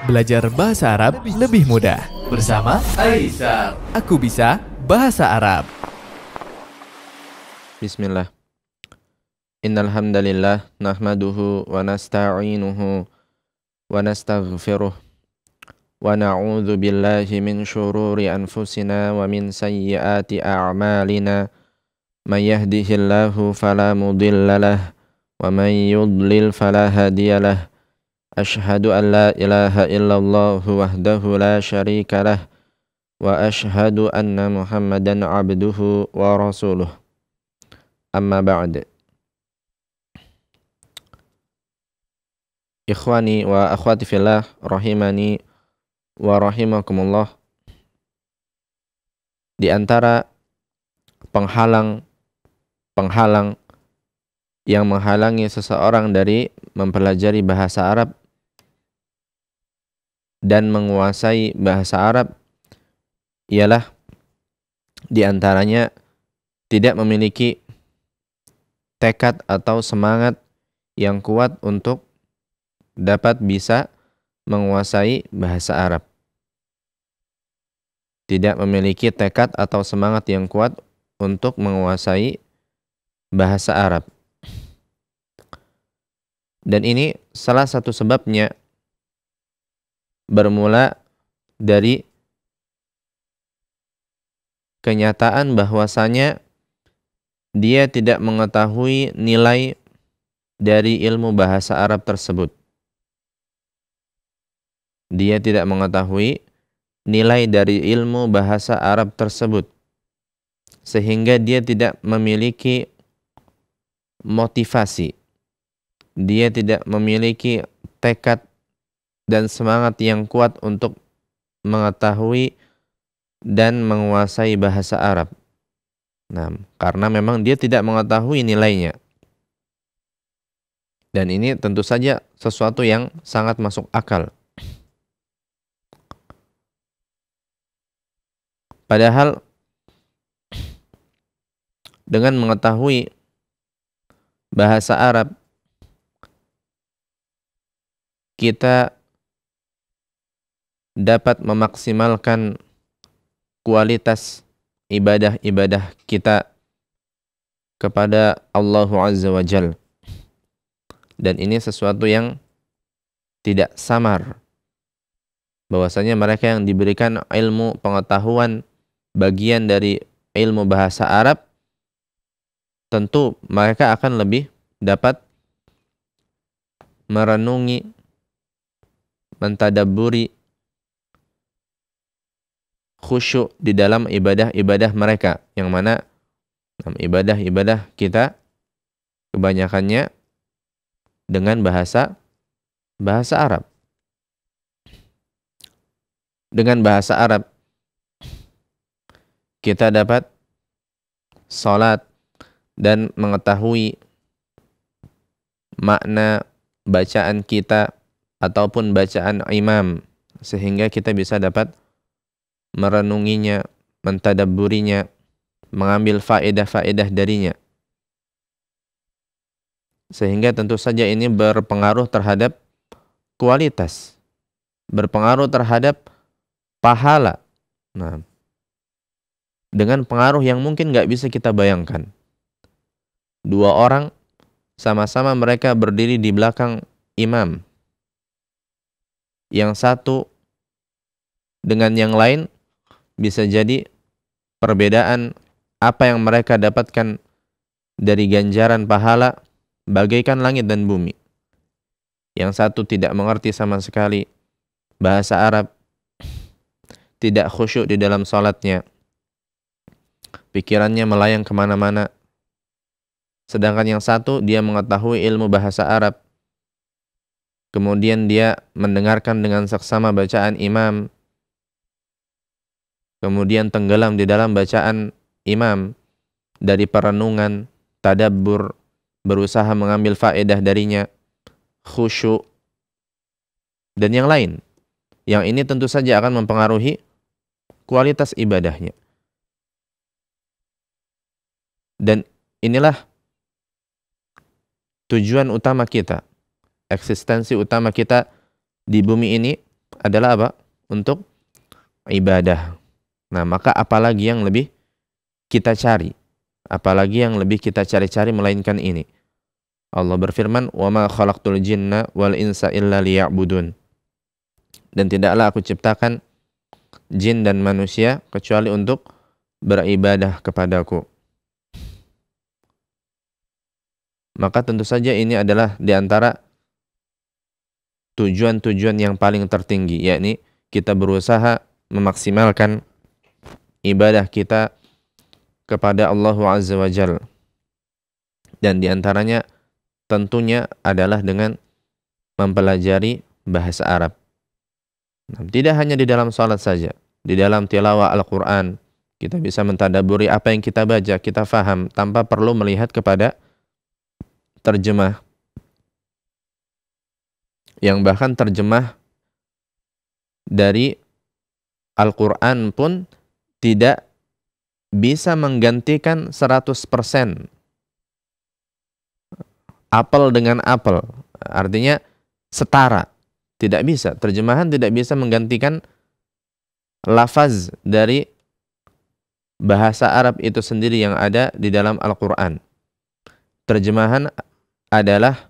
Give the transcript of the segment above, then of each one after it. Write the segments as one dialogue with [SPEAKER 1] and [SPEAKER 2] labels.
[SPEAKER 1] Belajar bahasa Arab lebih mudah bersama Aisar. Aku bisa bahasa Arab.
[SPEAKER 2] Bismillah. Innal hamdalillah nahmaduhu wa nasta'inuhu wa nastaghfiruh wa na'udzu billahi min syururi anfusina wa min sayyiati a'malina. May yahdihillahu fala mudhillalah wa may yudlil fala hadiyalah. Ashhadu an la ilaha illallah wahdahu la syarika lah wa ashhadu anna Muhammadan abduhu wa rasuluh. Amma ba'd. Ikhwani wa akhwati fillah rahimani wa rahimakumullah. Di antara penghalang yang menghalangi seseorang dari mempelajari bahasa Arab dan menguasai bahasa Arab ialah di antaranya tidak memiliki tekad atau semangat yang kuat untuk dapat bisa menguasai bahasa Arab. Tidak memiliki tekad atau semangat yang kuat untuk menguasai bahasa Arab. Dan ini salah satu sebabnya bermula dari kenyataan bahwasanya dia tidak mengetahui nilai dari ilmu bahasa Arab tersebut. Dia tidak mengetahui nilai dari ilmu bahasa Arab tersebut, sehingga dia tidak memiliki motivasi. Dia tidak memiliki tekad dan semangat yang kuat untuk mengetahui dan menguasai bahasa Arab. Nah, karena memang dia tidak mengetahui nilainya. Dan ini tentu saja sesuatu yang sangat masuk akal. Padahal dengan mengetahui bahasa Arab, kita dapat memaksimalkan kualitas ibadah-ibadah kita kepada Allah Azza wa Jalla. Dan ini sesuatu yang tidak samar. Bahwasanya mereka yang diberikan ilmu pengetahuan bagian dari ilmu bahasa Arab, tentu mereka akan lebih dapat merenungi, mentadabburi, khusyuk di dalam ibadah-ibadah mereka, yang mana ibadah-ibadah kita kebanyakannya dengan bahasa Arab. Dengan bahasa Arab kita dapat salat dan mengetahui makna bacaan kita ataupun bacaan imam, sehingga kita bisa dapat merenunginya, mentadabburinya, mengambil faedah-faedah darinya. Sehingga tentu saja ini berpengaruh terhadap kualitas, berpengaruh terhadap pahala. Nah, dengan pengaruh yang mungkin nggak bisa kita bayangkan. Dua orang sama-sama mereka berdiri di belakang imam. Yang satu dengan yang lain bisa jadi perbedaan apa yang mereka dapatkan dari ganjaran pahala bagaikan langit dan bumi. Yang satu tidak mengerti sama sekali bahasa Arab, tidak khusyuk di dalam salatnya, pikirannya melayang kemana-mana. Sedangkan yang satu dia mengetahui ilmu bahasa Arab, kemudian dia mendengarkan dengan seksama bacaan imam, kemudian tenggelam di dalam bacaan imam dari perenungan, tadabbur, berusaha mengambil faedah darinya, khusyuk, dan yang lain. Yang ini tentu saja akan mempengaruhi kualitas ibadahnya. Dan inilah tujuan utama kita, eksistensi utama kita di bumi ini adalah apa? Untuk ibadah. Nah, maka apalagi yang lebih kita cari? Apalagi yang lebih kita cari-cari melainkan ini. Allah berfirman, "Wa ma khalaqtul jinna wal insa illa liya'budun." Dan tidaklah aku ciptakan jin dan manusia kecuali untuk beribadah kepadaku. Maka tentu saja ini adalah di antara tujuan-tujuan yang paling tertinggi, yakni kita berusaha memaksimalkan ibadah kita kepada Allah Azza wa Jalla. Dan di antaranya tentunya adalah dengan mempelajari bahasa Arab. Nah, tidak hanya di dalam salat saja, di dalam tilawah Al-Quran, kita bisa mentadaburi apa yang kita baca, kita faham, tanpa perlu melihat kepada terjemah. Yang bahkan terjemah dari Al-Quran pun tidak bisa menggantikan 100% apel dengan apel. Artinya setara. Tidak bisa. Terjemahan tidak bisa menggantikan lafaz dari bahasa Arab itu sendiri yang ada di dalam Al-Quran. Terjemahan adalah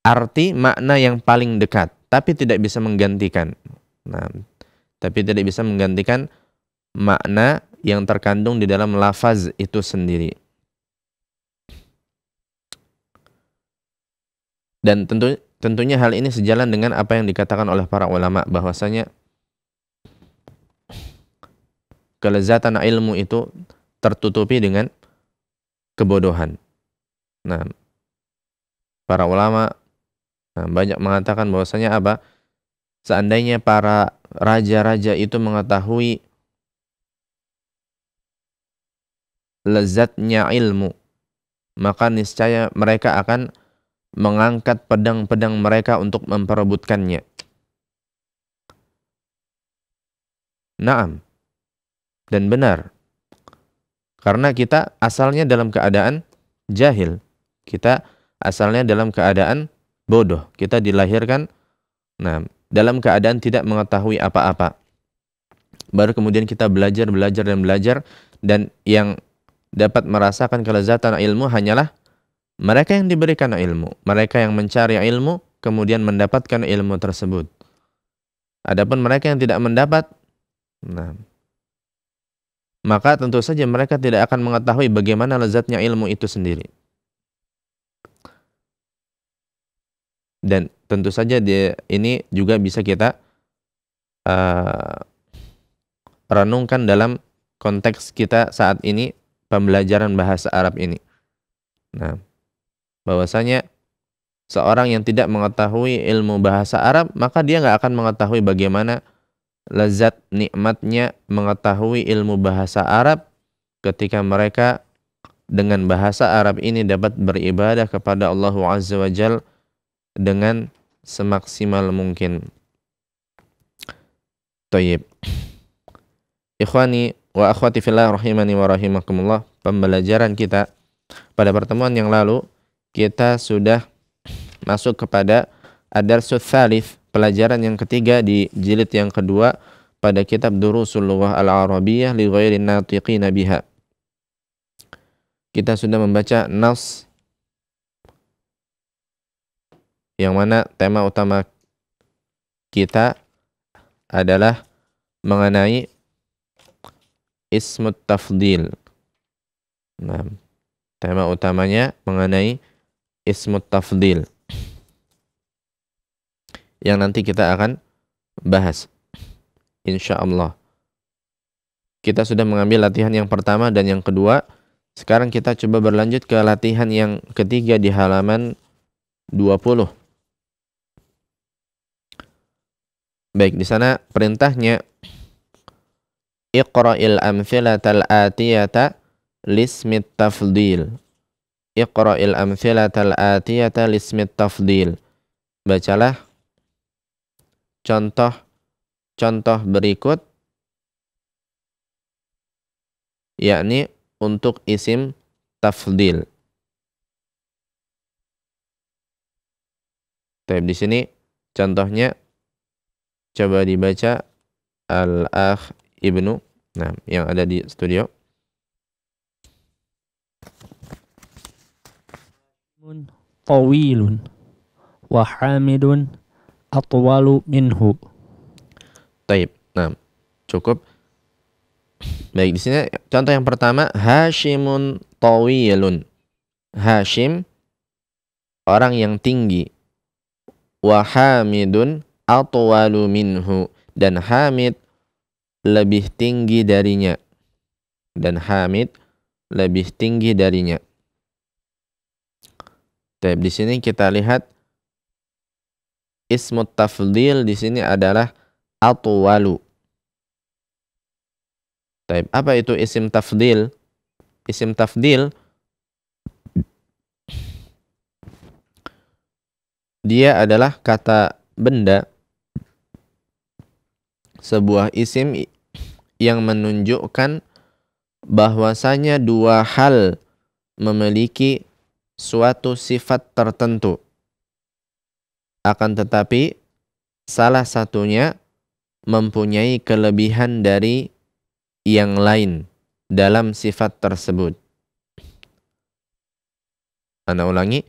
[SPEAKER 2] arti makna yang paling dekat, tapi tidak bisa menggantikan. Nah, tapi tidak bisa menggantikan makna yang terkandung di dalam lafaz itu sendiri. Dan tentunya hal ini sejalan dengan apa yang dikatakan oleh para ulama, bahwasanya kelezatan ilmu itu tertutupi dengan kebodohan. Nah, para ulama banyak mengatakan bahwasanya apa? Seandainya para raja-raja itu mengetahui lezatnya ilmu, maka niscaya mereka akan mengangkat pedang-pedang mereka untuk memperebutkannya. Naam. Dan benar. Karena kita asalnya dalam keadaan jahil. Kita asalnya dalam keadaan bodoh. Kita dilahirkan dalam keadaan tidak mengetahui apa-apa. Baru kemudian kita belajar dan yang dapat merasakan kelezatan ilmu hanyalah mereka yang diberikan ilmu, mereka yang mencari ilmu kemudian mendapatkan ilmu tersebut. Adapun mereka yang tidak mendapat, maka tentu saja mereka tidak akan mengetahui bagaimana lezatnya ilmu itu sendiri. Dan tentu saja ini juga bisa kita renungkan dalam konteks kita saat ini, pembelajaran bahasa Arab ini. Nah, bahwasanya seorang yang tidak mengetahui ilmu bahasa Arab, maka dia nggak akan mengetahui bagaimana lezat nikmatnya mengetahui ilmu bahasa Arab ketika mereka dengan bahasa Arab ini dapat beribadah kepada Allah Azza wa Jalla dengan semaksimal mungkin. Thayyib. Ikhwani wa akhwati fillah rahimani wa rahimakumullah, pembelajaran kita pada pertemuan yang lalu kita sudah masuk kepada ad-darsus tsalits, pelajaran yang ketiga di jilid yang kedua pada kitab Durusul Lughah Al-Arabiyyah li ghairin natiqina biha. Kita sudah membaca nas yang mana tema utama kita adalah mengenai ismut tafdil. Nah, tema utamanya mengenai ismut tafdil yang nanti kita akan bahas insyaallah. Kita sudah mengambil latihan yang pertama dan yang kedua. Sekarang kita coba berlanjut ke latihan yang ketiga di halaman 20. Baik, di sana perintahnya Iqra'il amthilatal atiyata lismit tafdil. Iqra'il amthilatal atiyata lismit tafdil. Bacalah contoh berikut, yakni untuk isim tafdil. Tapi di sini Contohnya coba dibaca Al-Akh Ibnu, nah yang ada di studio.
[SPEAKER 3] Tawilun wa Hamidun atwalu minhu.
[SPEAKER 2] Taib. Nah, cukup. Baik, di sini contoh yang pertama, Hashimun tawilun. Hashim orang yang tinggi. Wa Hamidun atwalu minhu, dan Hamid lebih tinggi darinya. Dan Hamid lebih tinggi darinya. Taib, di sini kita lihat ismut tafdil di sini adalah atwalu. Taib, apa itu isim tafdil? Isim tafdil dia adalah kata benda, sebuah isim yang menunjukkan bahwasanya dua hal memiliki suatu sifat tertentu. Akan tetapi salah satunya mempunyai kelebihan dari yang lain dalam sifat tersebut. Ana ulangi.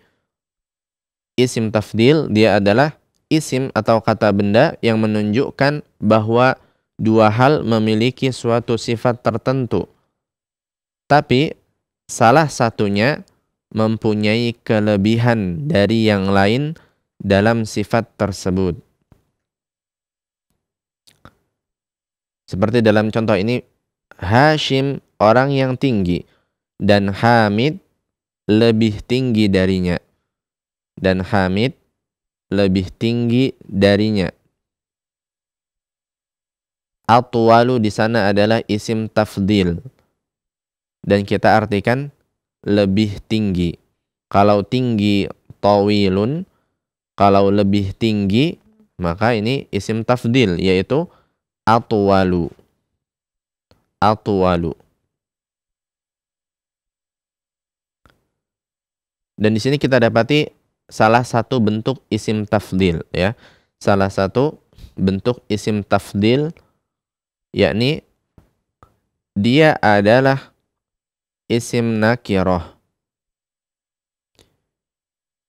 [SPEAKER 2] Isim tafdil dia adalah isim atau kata benda yang menunjukkan bahwa dua hal memiliki suatu sifat tertentu. Tapi salah satunya mempunyai kelebihan dari yang lain dalam sifat tersebut. Seperti dalam contoh ini, Hashim orang yang tinggi dan Hamid lebih tinggi darinya. Dan Hamid lebih tinggi darinya. Atwalu di sana adalah isim tafdil. Dan kita artikan lebih tinggi. Kalau tinggi tawilun, kalau lebih tinggi maka ini isim tafdil, yaitu atwalu. Atwalu. Dan di sini kita dapati salah satu bentuk isim tafdil, ya. Salah satu bentuk isim tafdil yakni dia adalah isim nakirah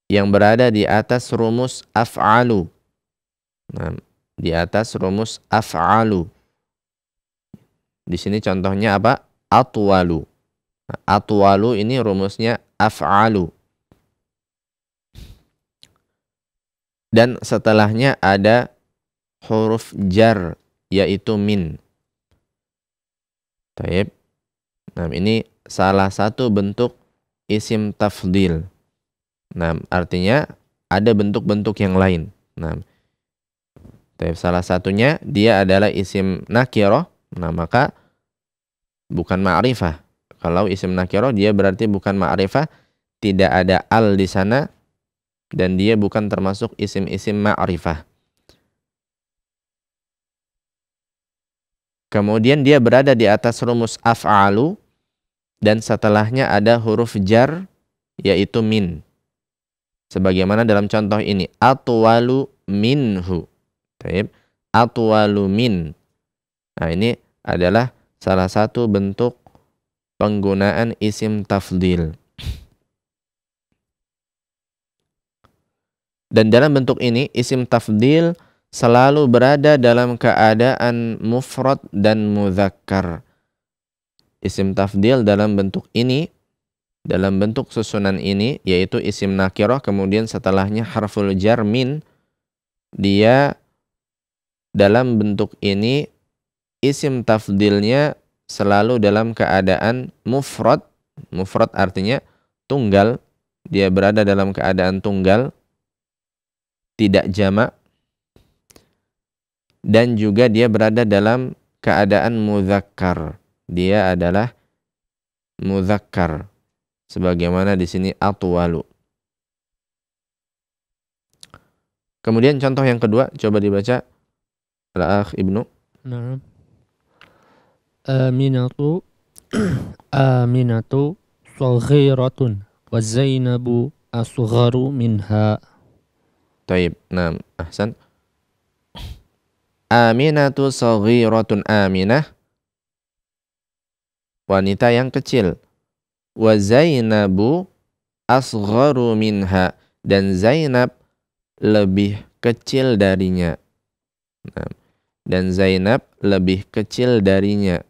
[SPEAKER 2] yang berada di atas rumus af'alu. Nah, di atas rumus af'alu. Di sini contohnya apa? Atwalu. Nah, atwalu ini rumusnya af'alu. Dan setelahnya ada huruf jar, yaitu min. Taib. Nah, ini salah satu bentuk isim tafdil. Nah, artinya ada bentuk-bentuk yang lain. Nah, taib, salah satunya dia adalah isim nakirah. Nah, maka bukan ma'rifah. Kalau isim nakirah dia berarti bukan ma'rifah, tidak ada al di sana. Dan dia bukan termasuk isim-isim ma'rifah. Kemudian dia berada di atas rumus af'alu dan setelahnya ada huruf jar yaitu min. Sebagaimana dalam contoh ini, atwalu minhu. Taib, atwalu min. Nah, ini adalah salah satu bentuk penggunaan isim tafdil. Dan dalam bentuk ini, isim tafdil selalu berada dalam keadaan mufrad dan mudzakkar. Isim tafdil dalam bentuk ini, dalam bentuk susunan ini, yaitu isim nakirah, kemudian setelahnya harful jar min, dia dalam bentuk ini, isim tafdilnya selalu dalam keadaan mufrad. Mufrad artinya tunggal, dia berada dalam keadaan tunggal, tidak jamak, dan juga dia berada dalam keadaan mudzakkar. Dia adalah mudzakkar, sebagaimana di sini atwalu. Kemudian contoh yang kedua, coba dibaca Al-Akh Ibnu.
[SPEAKER 3] Nah, Aminatu Aminatu saghiratun wa Zainabu asgharu minha.
[SPEAKER 2] Taib. Nah, ahsan. Aminatu saghiratun, Aminah wanita yang kecil. Wa Zainabu asgharu minha, dan Zainab lebih kecil darinya. Nah, dan Zainab lebih kecil darinya.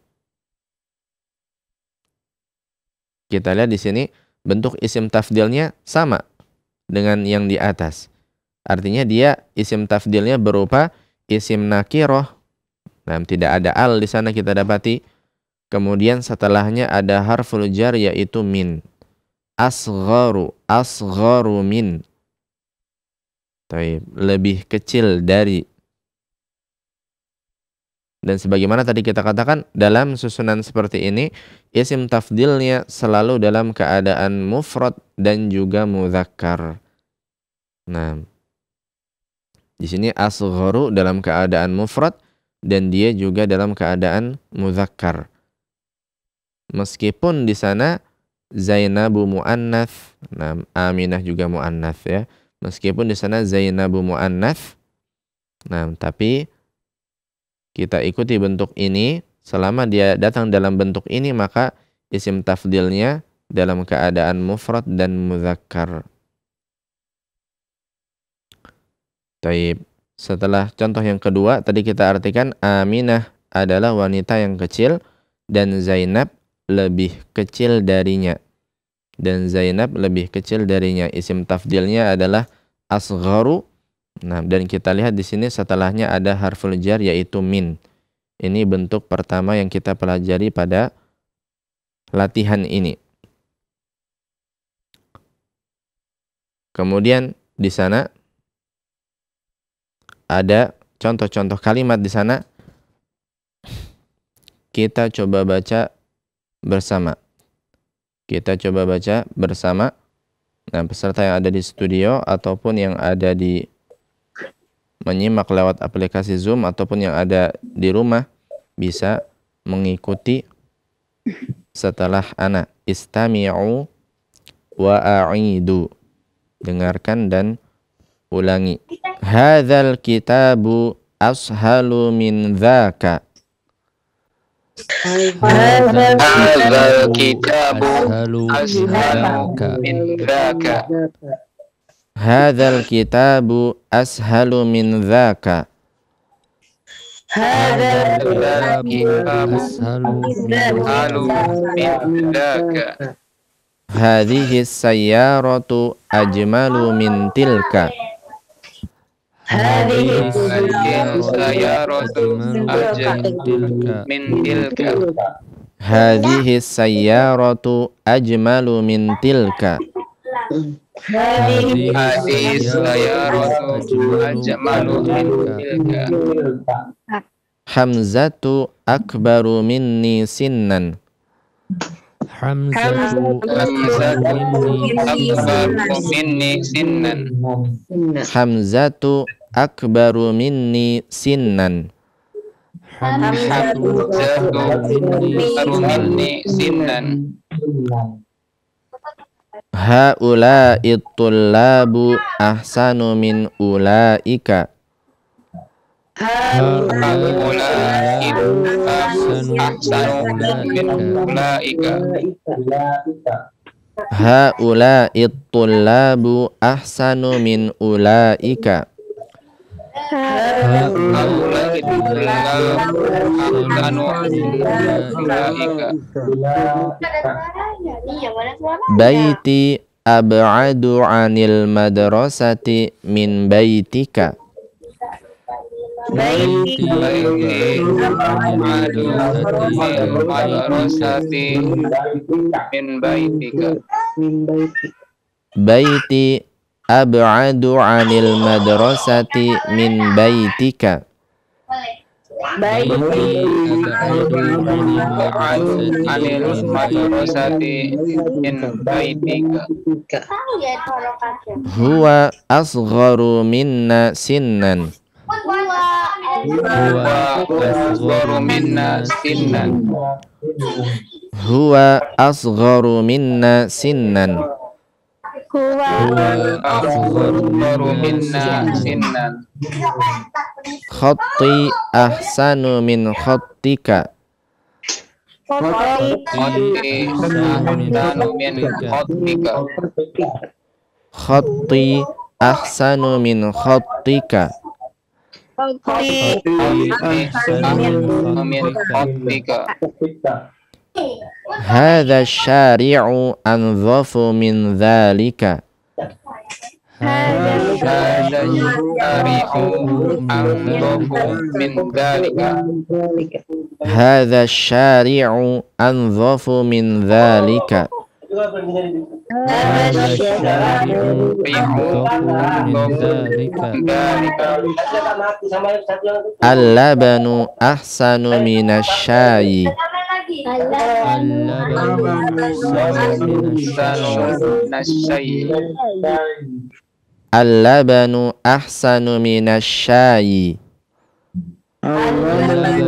[SPEAKER 2] Kita lihat di sini bentuk isim tafdilnya sama dengan yang di atas. Artinya dia isim tafdilnya berupa isim nakiroh. Nah, tidak ada al di sana kita dapati. Kemudian setelahnya ada harful jar yaitu min. Asgharu, asgharu min. Taib, lebih kecil dari. Dan sebagaimana tadi kita katakan, dalam susunan seperti ini isim tafdilnya selalu dalam keadaan mufrad dan juga mudzakkar. Nah, di sini asgharu dalam keadaan mufrad dan dia juga dalam keadaan mudzakkar. Meskipun di sana Zainabu muannats, nah Aminah juga muannats ya. Meskipun di sana Zainabu muannats, nah tapi kita ikuti bentuk ini, selama dia datang dalam bentuk ini maka isim tafdilnya dalam keadaan mufrad dan mudzakkar. Taib. Setelah contoh yang kedua, tadi kita artikan Aminah adalah wanita yang kecil dan Zainab lebih kecil darinya. Dan Zainab lebih kecil darinya. Isim tafdilnya adalah asgharu. Nah, dan kita lihat di sini setelahnya ada harful jar yaitu min. Ini bentuk pertama yang kita pelajari pada latihan ini. Kemudian di sana ada contoh-contoh kalimat di sana. Kita coba baca bersama. Kita coba baca bersama. Nah, peserta yang ada di studio ataupun yang ada di menyimak lewat aplikasi Zoom ataupun yang ada di rumah bisa mengikuti setelah ana. Istami'u wa a'idu. Dengarkan dan ulangi. Hadzal kitabu ashalu min dzaka.
[SPEAKER 4] Hadzal kitabu ashalu min dzaka.
[SPEAKER 2] Hadzal kitabu ashalu min dzaka.
[SPEAKER 4] Hadzal kitabu ashalu min dzaka.
[SPEAKER 2] Hadhihi sayyaratu ajmalu min tilka.
[SPEAKER 4] Hadhihi sayyaratu ajmalu min tilka.
[SPEAKER 2] Hadhihi sayyaratu ajmalu min tilka.
[SPEAKER 4] Hadhihi sayyaratu ajmalu min tilka.
[SPEAKER 2] Hamzatu akbaru minni sinnan.
[SPEAKER 3] Hamzatu
[SPEAKER 4] akbaru minni sinnan.
[SPEAKER 2] Hamzatu akbaru minni sinnan.
[SPEAKER 4] Hamzatu akbaru minni sinnan.
[SPEAKER 2] Haula'i tullabu ahsanu min ulaika.
[SPEAKER 4] Haula'i ahsanu min ulaika.
[SPEAKER 2] Haula'i tullabu ahsanu min ulaika.
[SPEAKER 4] Haula'i tullabu ahsanu min ulaika.
[SPEAKER 2] Baiti ab'adu 'anil madrasati min baitika.
[SPEAKER 4] Baiti ab'adu 'anil madrasati min baitika.
[SPEAKER 2] Baiti ab'adu 'anil madrasati min baitika.
[SPEAKER 4] Baiti ab'adu 'anil madrasati min baitika.
[SPEAKER 2] Huwa asgharu minna sinnan.
[SPEAKER 4] Huwa asgharu minna sinnan.
[SPEAKER 2] Huwa asgharu minna sinnan.
[SPEAKER 5] Huwa
[SPEAKER 4] Asgharu minna sinnan.
[SPEAKER 2] Khatti ahsanu min khattika.
[SPEAKER 5] Khoti
[SPEAKER 4] Khatti ahsanu min khattika.
[SPEAKER 2] Khatti ahsanu min khattika.
[SPEAKER 5] Khoti
[SPEAKER 4] Ahsanu min khattika.
[SPEAKER 2] Hadha syari'u anzafu min dhalika.
[SPEAKER 5] Hadha
[SPEAKER 4] Hadha syari'u anzafu min dhalika.
[SPEAKER 2] Hadha syari'u anzafu min dhalika.
[SPEAKER 5] Hadha syari'u
[SPEAKER 2] Al-labanu ahsanu minasyayi. Al-labanu ahsanu minasyayi.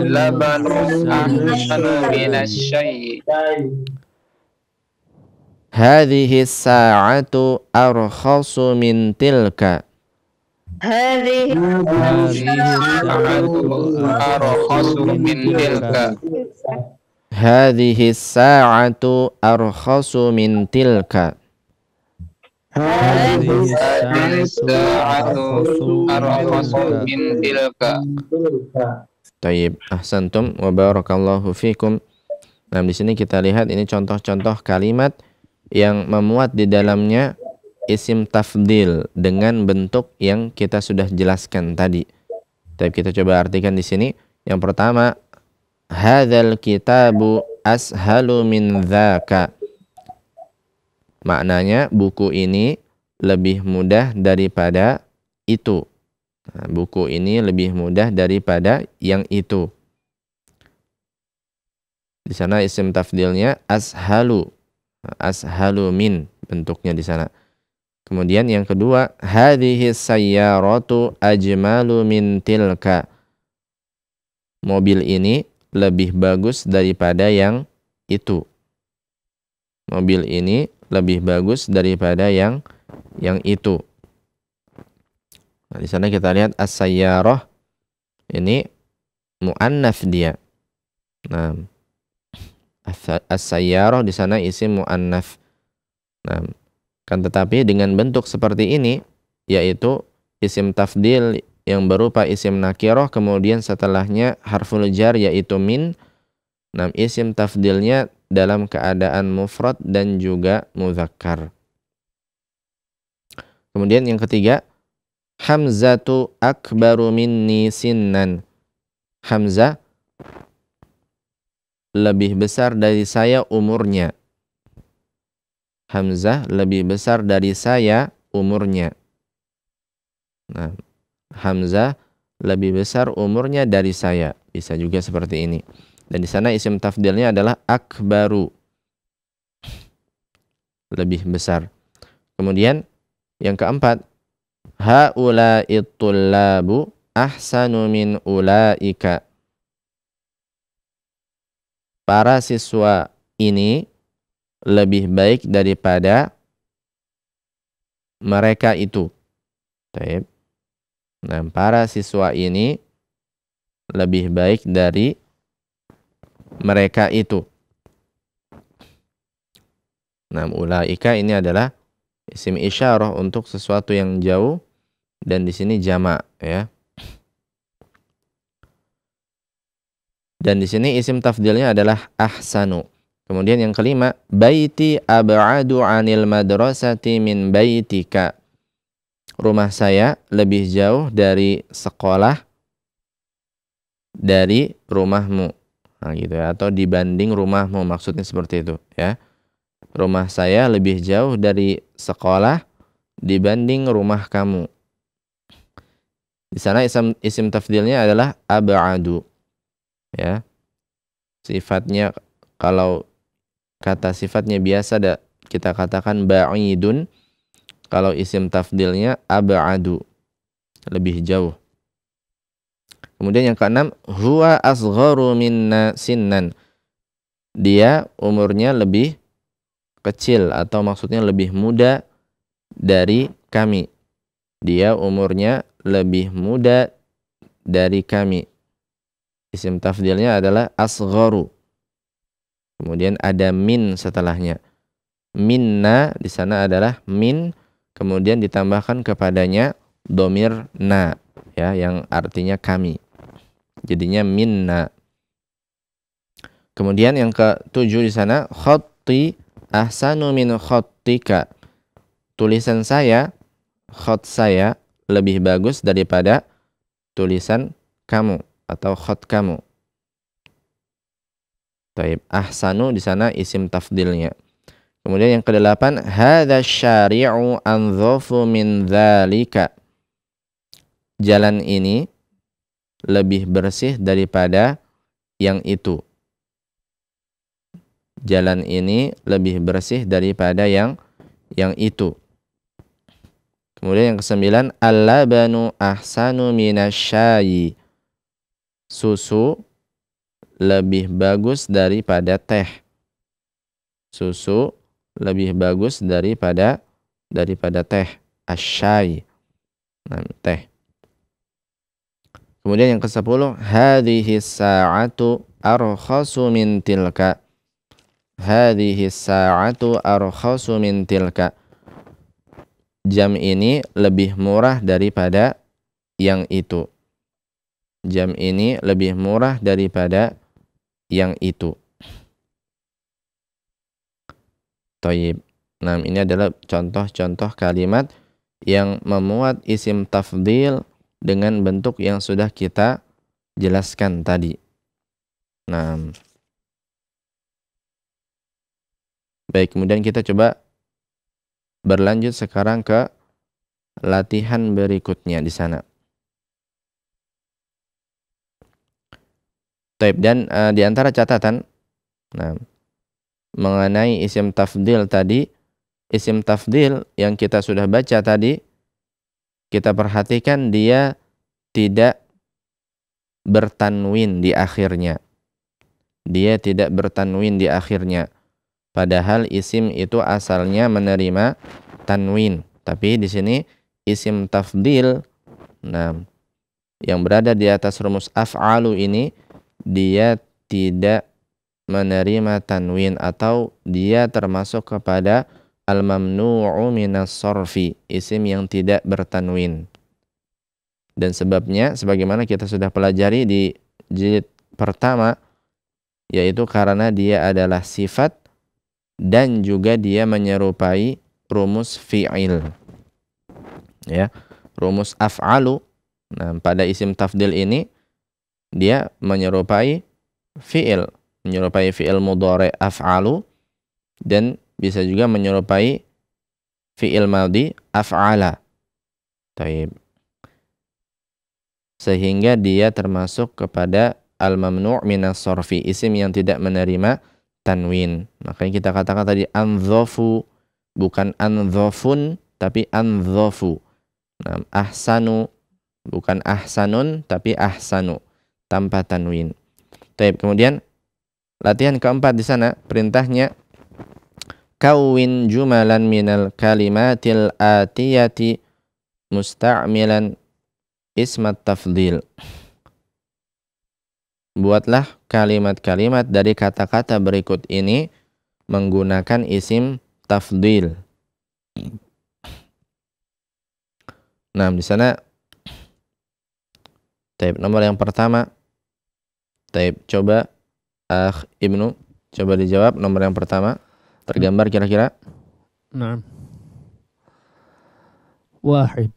[SPEAKER 4] Labanu ahsanu minasyai.
[SPEAKER 2] Hadhihi sa'atu arkhasu min tilka.
[SPEAKER 5] Hadhihi
[SPEAKER 4] Sa'atu arkhasu min tilka.
[SPEAKER 2] Hadhihi sa'atu arkhasu min tilka.
[SPEAKER 4] Hadhihi sa'atu arkhasu min tilka.
[SPEAKER 2] Tayyib, ahsantum wa barakallahu fikum. Nah, di sini kita lihat ini contoh-contoh kalimat yang memuat di dalamnya isim tafdil dengan bentuk yang kita sudah jelaskan tadi. Tapi kita coba artikan di sini. Yang pertama, hadzal kitabu ashalu min dzaka. Maknanya buku ini lebih mudah daripada itu. Nah, buku ini lebih mudah daripada yang itu. Di sana isim tafdilnya ashalu. Ashalu min bentuknya di sana. Kemudian yang kedua, hadhihi sayyaratu ajmalu min tilka. Mobil ini lebih bagus daripada yang itu. Mobil ini lebih bagus daripada yang itu. Nah, di sana kita lihat as-sayyarah ini muannats dia. Nah, as-sayyarah di sana isim muannats. Nah, kan tetapi dengan bentuk seperti ini, yaitu isim tafdil yang berupa isim nakirah, kemudian setelahnya harful jar yaitu min. Nah, isim tafdilnya dalam keadaan mufrad dan juga muzakkar. Kemudian yang ketiga, Hamzatu akbaru minni sinnan. Hamzah lebih besar dari saya umurnya. Hamzah lebih besar dari saya umurnya. Nah, Hamzah lebih besar umurnya dari saya. Bisa juga seperti ini. Dan di sana isim tafdilnya adalah akbaru. Lebih besar. Kemudian yang keempat, haula'it tullabu ahsanu min ulaika. Para siswa ini lebih baik daripada mereka itu. Baik. Nah, para siswa ini lebih baik dari mereka itu. Nah, ulaika ini adalah isim isyarah untuk sesuatu yang jauh dan di sini jamak, ya. Dan di sini isim tafdilnya adalah ahsanu. Kemudian yang kelima, baiti ab'adu 'anil madrasati min baitika. Rumah saya lebih jauh dari sekolah dari rumahmu. Nah, gitu ya, atau dibanding rumahmu, maksudnya seperti itu, ya. Rumah saya lebih jauh dari sekolah dibanding rumah kamu. Di sana isim tafdilnya adalah ab'adu. Ya. Sifatnya, kalau kata sifatnya biasa kita katakan ba'idun. Kalau isim tafdilnya ab'adu, lebih jauh. Kemudian yang keenam, huwa asgharu minna sinnan. Dia umurnya lebih kecil atau maksudnya lebih muda dari kami. Dia umurnya lebih muda dari kami. Isim tafdilnya adalah asgharu. Kemudian ada min setelahnya. Minna di sana adalah min, kemudian ditambahkan kepadanya domir na, ya, yang artinya kami. Jadinya minna. Kemudian yang ke-7 di sana, khatti ahsanu min khattika. Tulisan saya, khat saya lebih bagus daripada tulisan kamu atau khat kamu. Taib, ahsanu di sana isim tafdilnya. Kemudian yang ke-8, hadza syari'u anzafu min dzalika. Jalan ini lebih bersih daripada yang itu. Jalan ini lebih bersih daripada yang itu. Kemudian yang ke-9, al-labanu ahsanu minasyayi. Susu lebih bagus daripada teh. Susu lebih bagus daripada teh. Asyai. Nah, teh. Kemudian yang ke-10, hadhihi sa'atu arkhasu min tilka. Hadhihi sa'atu arkhasu min tilka. Jam ini lebih murah daripada yang itu. Jam ini lebih murah daripada yang itu. Thayyib. Nah, ini adalah contoh-contoh kalimat yang memuat isim tafdil dengan bentuk yang sudah kita jelaskan tadi. Nah, baik, kemudian kita coba berlanjut sekarang ke latihan berikutnya di sana. Taib, dan di antara catatan, nah, mengenai isim tafdil tadi, isim tafdil yang kita sudah baca tadi, kita perhatikan dia tidak bertanwin di akhirnya. Dia tidak bertanwin di akhirnya. Padahal isim itu asalnya menerima tanwin. Tapi di sini isim tafdil, nah, yang berada di atas rumus af'alu ini, dia tidak menerima tanwin atau dia termasuk kepada al-mamnu'u minas sorfi, isim yang tidak bertanwin. Dan sebabnya sebagaimana kita sudah pelajari di jilid pertama, yaitu karena dia adalah sifat dan juga dia menyerupai rumus fi'il. Ya, rumus af'alu. Nah, pada isim tafdil ini dia menyerupai fi'il, menyerupai fi'il mudhari af'alu, dan bisa juga menyerupai fi'il madhi af'ala. Taib. Sehingga dia termasuk kepada al-mamnu' minas sorfi, isim yang tidak menerima tanwin. Makanya kita katakan tadi anzafu, bukan anzafun tapi anzafu. Nah, ahsanu bukan ahsanun tapi ahsanu, tanpa tanwin. Taib. Kemudian latihan keempat di sana, perintahnya kawin jumalan minal kalimatil atiyati musta'milan ismat tafdil. Buatlah kalimat-kalimat dari kata-kata berikut ini menggunakan isim tafdil. Nah, di sana taib, nomor yang pertama. Taib, coba Ibnu, coba dijawab nomor yang pertama. Tergambar kira-kira?
[SPEAKER 3] Naam. Wahid.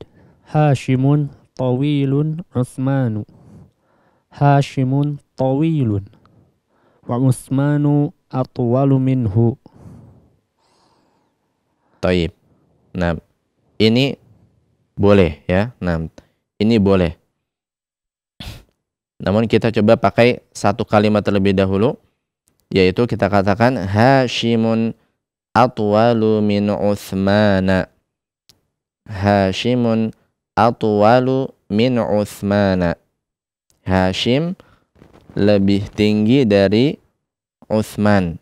[SPEAKER 3] Hashimun tawilun Utsmanu. Hashimun tawilun wa Utsmanu atwalu minhu.
[SPEAKER 2] Taib. Nah, ini boleh ya. Nah, ini boleh. Namun kita coba pakai satu kalimat terlebih dahulu, yaitu kita katakan Hashimun atwalu min Utsmana. Hashimun atwalu min Utsmana. Hashim lebih tinggi dari Utsman.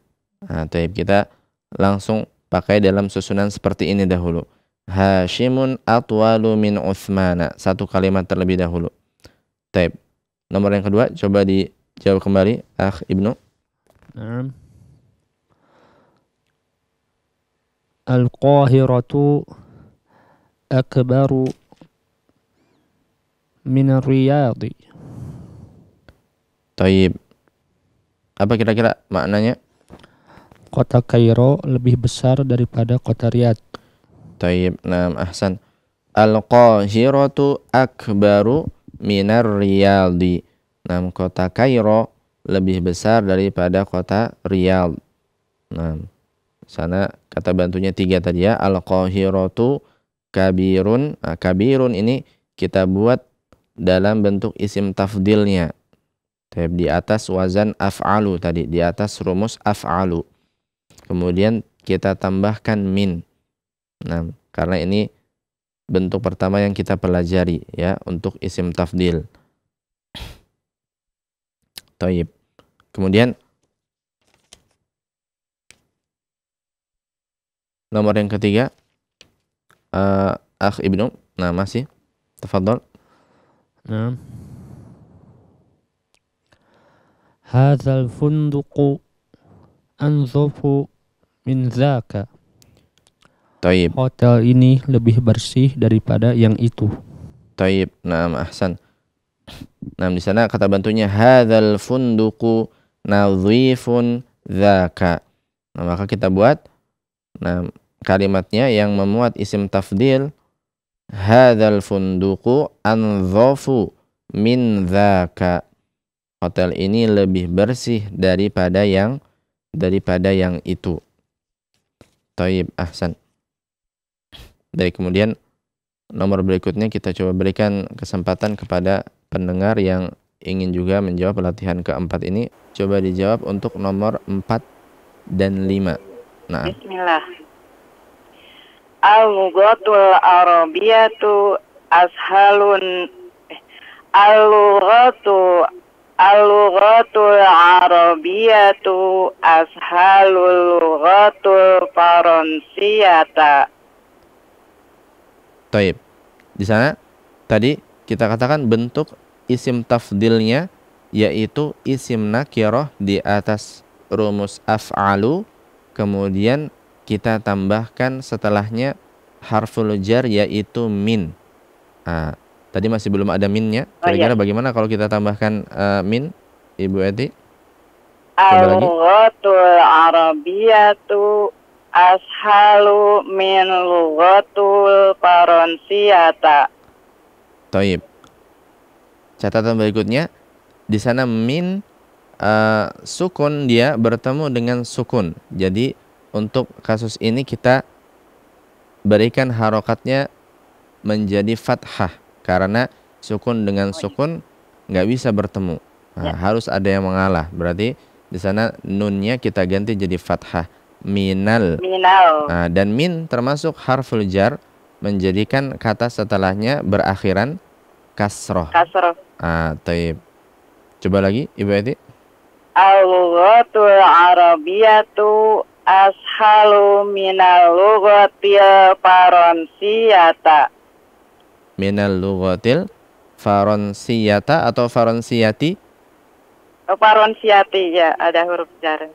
[SPEAKER 2] Nah, taib, kita langsung pakai dalam susunan seperti ini dahulu. Hashimun atwalu min Uthmana. Satu kalimat terlebih dahulu. Taib. Nomor yang kedua, coba dijawab kembali, Akh Ibnu.
[SPEAKER 3] Naam. Al-Qahiratu akbaru min Riyadhi.
[SPEAKER 2] Taib. Apa kira-kira maknanya?
[SPEAKER 3] Kota Kairo lebih besar daripada kota Riyadh.
[SPEAKER 2] Taib. Naam, ahsan. Al-Qahiratu akbaru minar Riyadhi. Naam, kota Kairo lebih besar daripada kota Riyadh. Naam. Sana kata bantunya 3 tadi ya. Al-Qahiratu kabirun. Nah, kabirun ini kita buat dalam bentuk isim tafdilnya. Di atas wazan af'alu tadi, di atas rumus af'alu. Kemudian kita tambahkan min. Nah, karena ini bentuk pertama yang kita pelajari ya untuk isim tafdil. Taib. Kemudian nomor yang ketiga, Akh Ibnu. Nah, masih. Tafadhol.
[SPEAKER 3] Naam. Hadzal funduqu anzafu min dzaka.
[SPEAKER 2] Taib.
[SPEAKER 3] Hotel ini lebih bersih daripada yang itu.
[SPEAKER 2] Taib. Naam, ahsan. Nah, di sana kata bantunya hadzal funduqu nadhifun dzaka. Nah, maka kita buat kalimatnya yang memuat isim tafdil, hadzal funduqu anzafu min dzaka. Hotel ini lebih bersih daripada yang itu. Taib, ahsan. Baik, kemudian nomor berikutnya kita coba berikan kesempatan kepada pendengar yang ingin juga menjawab latihan keempat ini. Coba dijawab untuk nomor 4 dan 5. Nah.
[SPEAKER 5] Bismillah. Al-lughatul arabiyatu ashalun Al-lughatul arabiyatu ashalul lughatul faransiyata.
[SPEAKER 2] Taib. Di sana tadi kita katakan bentuk isim tafdilnya yaitu isim nakirah di atas rumus af'alu, kemudian kita tambahkan setelahnya harful jar yaitu min. Nah, tadi masih belum ada minnya. Kira-kira bagaimana kalau kita tambahkan min, Ibu Eti?
[SPEAKER 5] Al-lughatul arabiyatu ashalu min lughatul faransiyata.
[SPEAKER 2] Taib. Catatan berikutnya, di sana min sukun dia bertemu dengan sukun. Jadi untuk kasus ini kita berikan harokatnya menjadi fathah karena sukun dengan sukun nggak bisa bertemu. Nah, harus ada yang mengalah. Berarti di sana nunnya kita ganti jadi fathah. Minal. Nah, dan min termasuk harful jar menjadikan kata setelahnya berakhiran kasroh. Taib. Coba lagi, Ibu Eti.
[SPEAKER 5] Al-lughatul arabiyatu ashalu minal lughatil faransiyata.
[SPEAKER 2] Minal lughatil faransiyata atau faransiyati?
[SPEAKER 5] Faransiyati ya, ada huruf jar.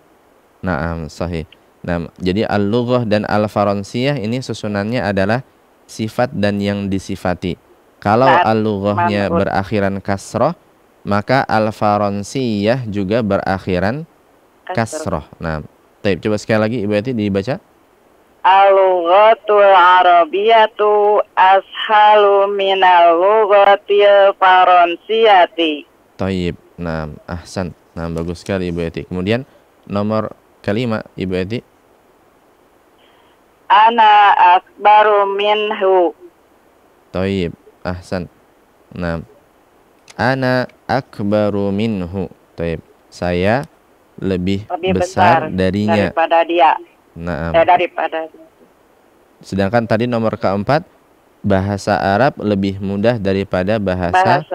[SPEAKER 2] Naam, sahih. Nah, jadi al-lughah dan al-faransiyah ini susunannya adalah sifat dan yang disifati. Kalau al-lughahnya berakhiran kasroh, maka al-faransiyah juga berakhiran kasroh. Nah, taib. Coba sekali lagi Ibu Eti dibaca.
[SPEAKER 5] Al-lughatul arabiyatu ashalu minal lughatil faransiyati.
[SPEAKER 2] Taib. Nah, ahsan. Nah, bagus sekali Ibu Eti. Kemudian nomor kelima Ibu Eti.
[SPEAKER 5] Ana akbaru minhu.
[SPEAKER 2] Taib, ahsan. Nah, ana akbaru minhu. Taib. Saya lebih besar darinya.
[SPEAKER 5] Daripada dia.
[SPEAKER 2] Nah,
[SPEAKER 5] daripada.
[SPEAKER 2] Sedangkan tadi nomor keempat, bahasa Arab lebih mudah daripada bahasa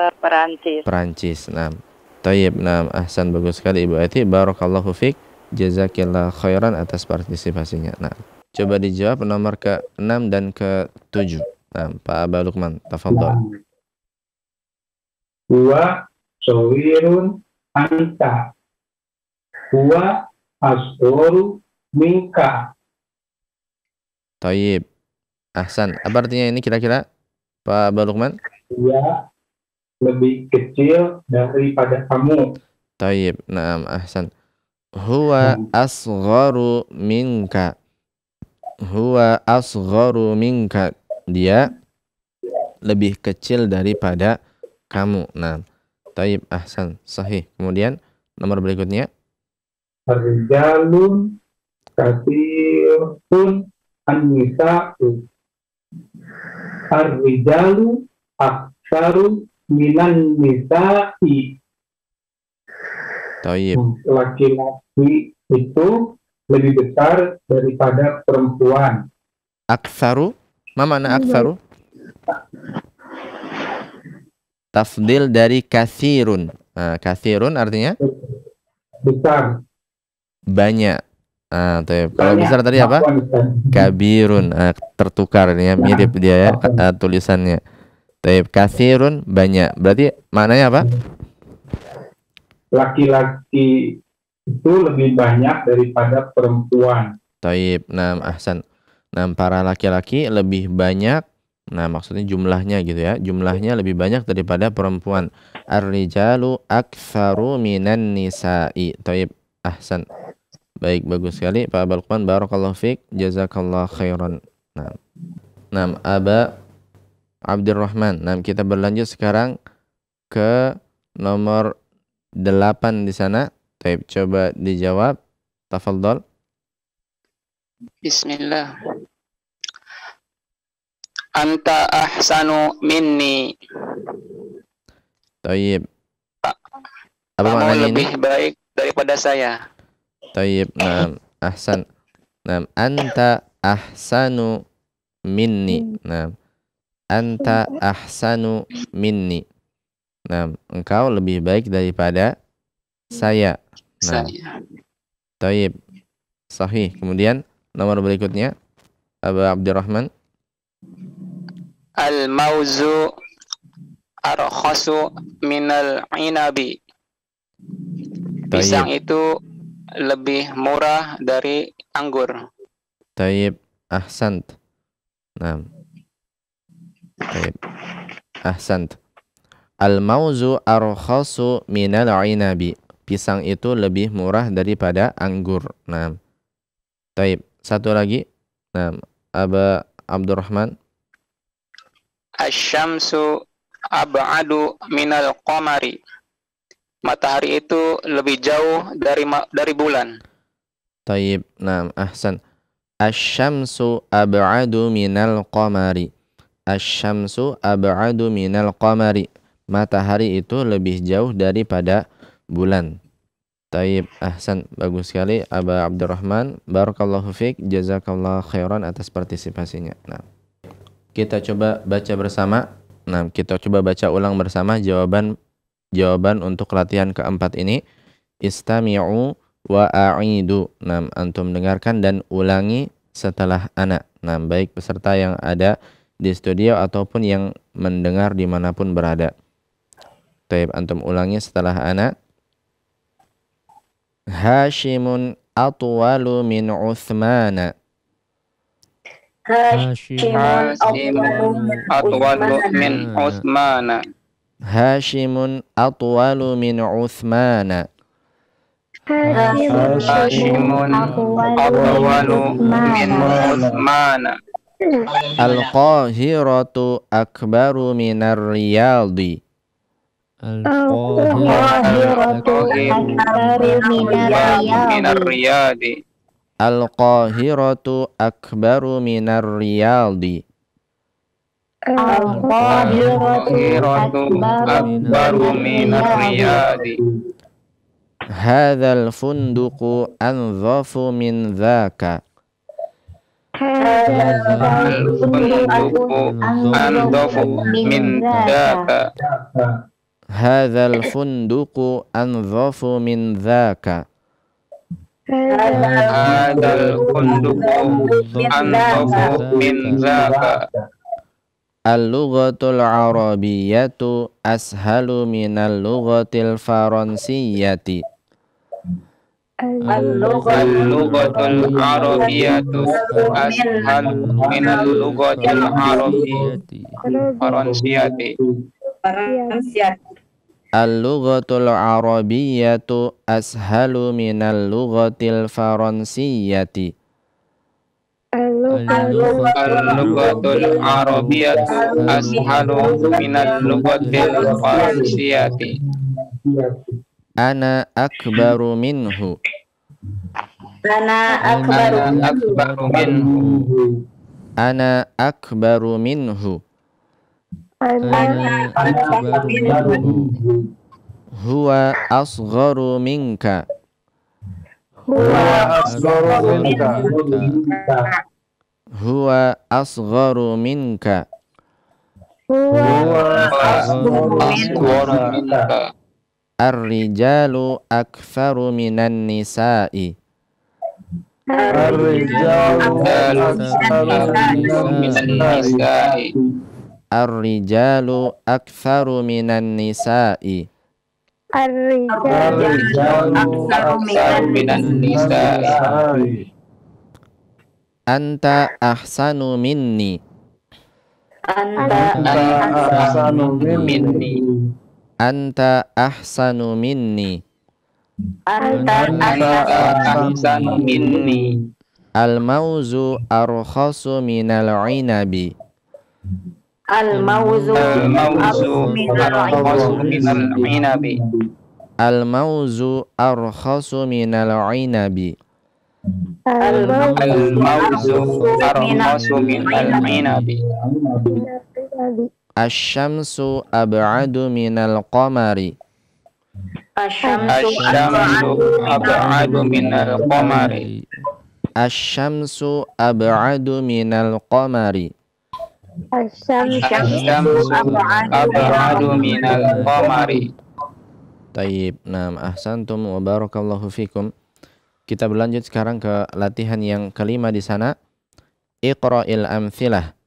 [SPEAKER 2] Perancis. Nah, taib. Nah, ahsan, bagus sekali Ibu Eti. Barakallahu fiik. Jazakillah khairan atas partisipasinya. Nah, Coba dijawab nomor ke-6 dan ke-7. Nah, Pak Aba Lukman, tafadhol.
[SPEAKER 6] Huwa sawirun anta. Huwa asgharu minka.
[SPEAKER 2] Thayyib. Ahsan. Apa artinya ini kira-kira Pak Aba Lukman?
[SPEAKER 6] Dia lebih kecil daripada kamu.
[SPEAKER 2] Thayyib. Naam, ahsan. Huwa asgharu minka. Huwa asgharu minka. Dia lebih kecil daripada kamu. Nah, taib, ahsan, sahih. Kemudian nomor berikutnya.
[SPEAKER 6] Ar-rijalun katsirun an-nisa'u. Ar-rijalu aktsaru minan nisa'i.
[SPEAKER 2] Taib.
[SPEAKER 6] Laki-laki itu lebih besar daripada perempuan.
[SPEAKER 2] Aktsaru, ma makna aktsaru? Tafdil dari katsirun. Nah, katsirun artinya
[SPEAKER 6] Besar.
[SPEAKER 2] banyak. Ah, kalau besar tadi apa? Kabirun. Tertukar ini ya, mirip dia ya tulisannya. Taib, katsirun banyak. Berarti maknanya apa?
[SPEAKER 6] Laki-laki itu lebih banyak daripada perempuan.
[SPEAKER 2] Taib, nah ahsan. Nah, para laki-laki lebih banyak. Nah, maksudnya jumlahnya gitu ya. Jumlahnya lebih banyak daripada perempuan. Ar-rijalu aktsaru minan nisa'i. Taib, ahsan. Baik, bagus sekali Pak Balqman, barakallahu fiik, jazakallahu khairan. Nah, Aba Abdurrahman. Nah, kita berlanjut sekarang ke nomor 8 di sana. Taib, coba dijawab. Tafadhol.
[SPEAKER 4] Bismillah. Anta ahsanu minni.
[SPEAKER 2] Taib. Apa
[SPEAKER 4] Kamu
[SPEAKER 2] maknanya ini?
[SPEAKER 4] lebih baik daripada saya.
[SPEAKER 2] Taib, nah, ahsan. Nah, anta ahsanu minni. Nah, anta ahsanu minni. Nah, engkau lebih baik daripada saya. Nah, taib, sahih. Kemudian nomor berikutnya, Abu Abdurrahman.
[SPEAKER 4] Al-mauzu arkhasu minal inabi. Pisang itu lebih murah dari anggur.
[SPEAKER 2] Taib, ahsant. Nah, taib, ahsant. Al-mauzu arkhasu minal inabi. Pisang itu lebih murah daripada anggur. Nah, taib. Satu lagi. Nah, Aba Abdurrahman.
[SPEAKER 4] Asy-syamsu ab'adu minal qamari. Matahari itu lebih jauh dari bulan.
[SPEAKER 2] Taib. Nah, ahsan. Asy-syamsu ab'adu minal qamari. Asy-syamsu ab'adu minal qamari. Matahari itu lebih jauh daripada bulan. Taib, ahsan, bagus sekali Aba Abdurrahman, barakallahu fiik, jazakallahu khairan atas partisipasinya. Nah, kita coba baca bersama. Nah, kita coba baca ulang bersama jawaban untuk latihan keempat ini. Istami'u wa a'idu. Nah, antum dengarkan dan ulangi setelah ana. Nah, baik peserta yang ada di studio ataupun yang mendengar dimanapun berada. Taib, antum ulangi setelah ana. Hashimun atwalu min Uthmana.
[SPEAKER 4] Hashimun atwalu min Uthmana.
[SPEAKER 2] Hashimun atwalu min Uthmana.
[SPEAKER 4] Hashimun atwalu min Uthmana.
[SPEAKER 2] Al-Qahiratu akbaru minar Riyadhi.
[SPEAKER 4] Al-Qahiratu minar Riyadhi.
[SPEAKER 2] Al-Qahiratu akbaru minar Riyadhi.
[SPEAKER 4] Al-Qahiratu akbaru minar Riyadhi.
[SPEAKER 2] Hadzal funduqu anzafu min dzaka.
[SPEAKER 4] Hadzal funduqu anzafu min dzaka.
[SPEAKER 2] Hadzal funduqu anzafu min dzaka.
[SPEAKER 4] Hadal bunduku andafu min zaka.
[SPEAKER 2] Al-lughatul arabiyyatu ashalu minal lughatil faransiyyati.
[SPEAKER 4] Al-lughatul arabiyyatu ashal minal lughatil faransiyati.
[SPEAKER 2] Al-lughatul arabiyyatu ashalu minal lughatil faransiyyati.
[SPEAKER 4] Al-lughatul arabiyyatu ashalu minal lughatil faransiyati.
[SPEAKER 2] Ana akbaru minhu.
[SPEAKER 4] Ana akbaru minhu.
[SPEAKER 2] Ana akbaru minhu. Huwa asgharu minka.
[SPEAKER 4] Huwa asgharu minka.
[SPEAKER 2] Huwa asgharu minka.
[SPEAKER 4] Huwa asgharu minka.
[SPEAKER 2] Ar-rijalu aktsaru minan nisa'i.
[SPEAKER 4] Ar-rijalu aktsaru minan nisa'i.
[SPEAKER 2] Ar-rijalu aktsaru minan nisa'i.
[SPEAKER 4] Ar-rijalu aktsaru minan nisa'i.
[SPEAKER 2] Anta ahsanu minni.
[SPEAKER 4] Anta ahsanu minni.
[SPEAKER 2] Anta ahsanu minni.
[SPEAKER 4] Anta ahsanu minni.
[SPEAKER 2] Al-mauzu arkhasu minal inabi.
[SPEAKER 4] Al-mauzu arkhasu minal inabi.
[SPEAKER 2] Al-mauzu arkhasu minal inabi.
[SPEAKER 4] Al-mauzu arkhasu minal inabi.
[SPEAKER 2] Asy-syamsu ab'adu minal qamari.
[SPEAKER 4] Asy-syamsu ab'adu minal qamari.
[SPEAKER 2] Asy-syamsu ab'adu minal qamari.
[SPEAKER 4] Asy-syamsu ab'adu minal qamari.
[SPEAKER 2] Tayyib. Naam, ahsantum wa barakallahu fikum. Kita berlanjut sekarang ke latihan yang kelima di sana. Iqra'il amthilah.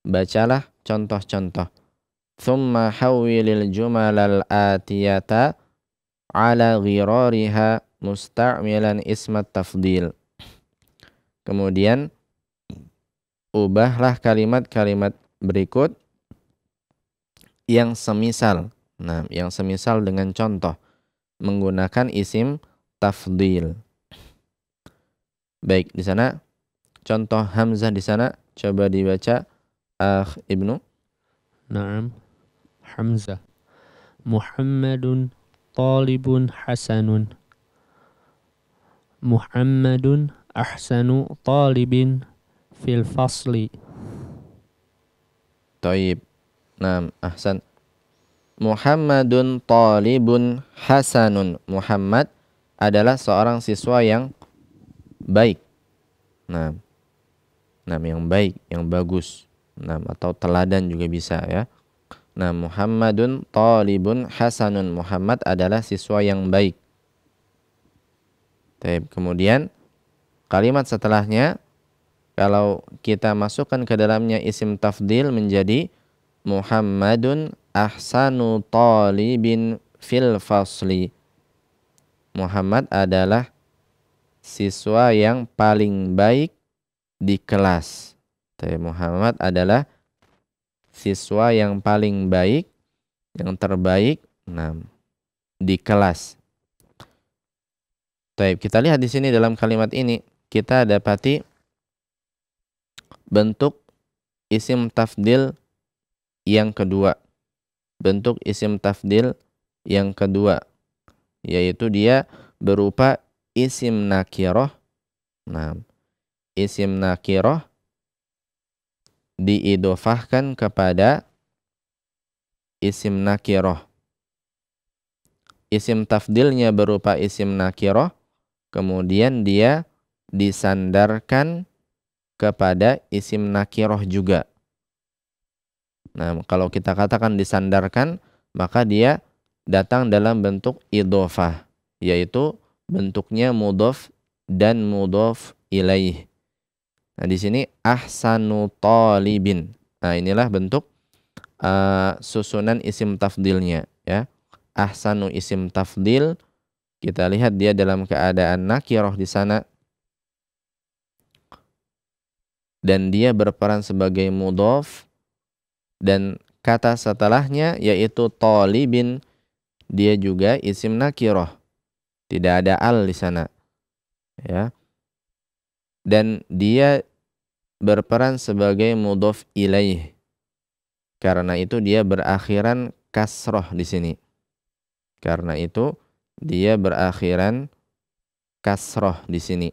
[SPEAKER 2] Bacalah contoh-contoh. Thumma hawwilil jumalal atiyata ala ghirariha musta'milan ismat tafdil. Kemudian ubahlah kalimat-kalimat berikut yang semisal. Nah, yang semisal dengan contoh menggunakan isim tafdil. Baik, di sana contoh hamzah di sana coba dibaca Ibnu.
[SPEAKER 3] Naam. Hamzah. Muhammadun talibun hasanun. Muhammadun ahsanu talibin fil fasli.
[SPEAKER 2] Taib. Naam, ahsan. Muhammadun talibun hasanun. Muhammad adalah seorang siswa yang baik. Naam. Naam, yang baik, yang bagus. Naam, atau teladan juga bisa ya. Nah, Muhammadun talibun hasanun. Muhammad adalah siswa yang baik. Taib. Kemudian kalimat setelahnya kalau kita masukkan ke dalamnya isim tafdil menjadi Muhammadun ahsanu talibin fil fasli. Muhammad adalah siswa yang paling baik di kelas. Muhammad adalah siswa yang paling baik, yang terbaik di kelas. Taib. Kita lihat di sini dalam kalimat ini kita dapati bentuk isim tafdil yang kedua. Bentuk isim tafdil yang kedua yaitu dia berupa isim nakirah. Nah, isim nakirah diidofahkan kepada isim nakirah. Isim tafdilnya berupa isim nakirah, kemudian dia disandarkan kepada isim nakirah juga. Nah, kalau kita katakan disandarkan, maka dia datang dalam bentuk idofah, yaitu bentuknya mudhof dan mudhaf ilaih. Nah, di sini ahsanu talibin. Nah, inilah bentuk susunan isim tafdilnya ya. Ahsanu isim tafdil, kita lihat dia dalam keadaan nakirah di sana dan dia berperan sebagai mudhaf, dan kata setelahnya yaitu talibin, dia juga isim nakirah. Tidak ada al di sana. Ya. Dan dia berperan sebagai mudhaf ilaih. Karena itu dia berakhiran kasroh di sini. Karena itu dia berakhiran kasroh di sini.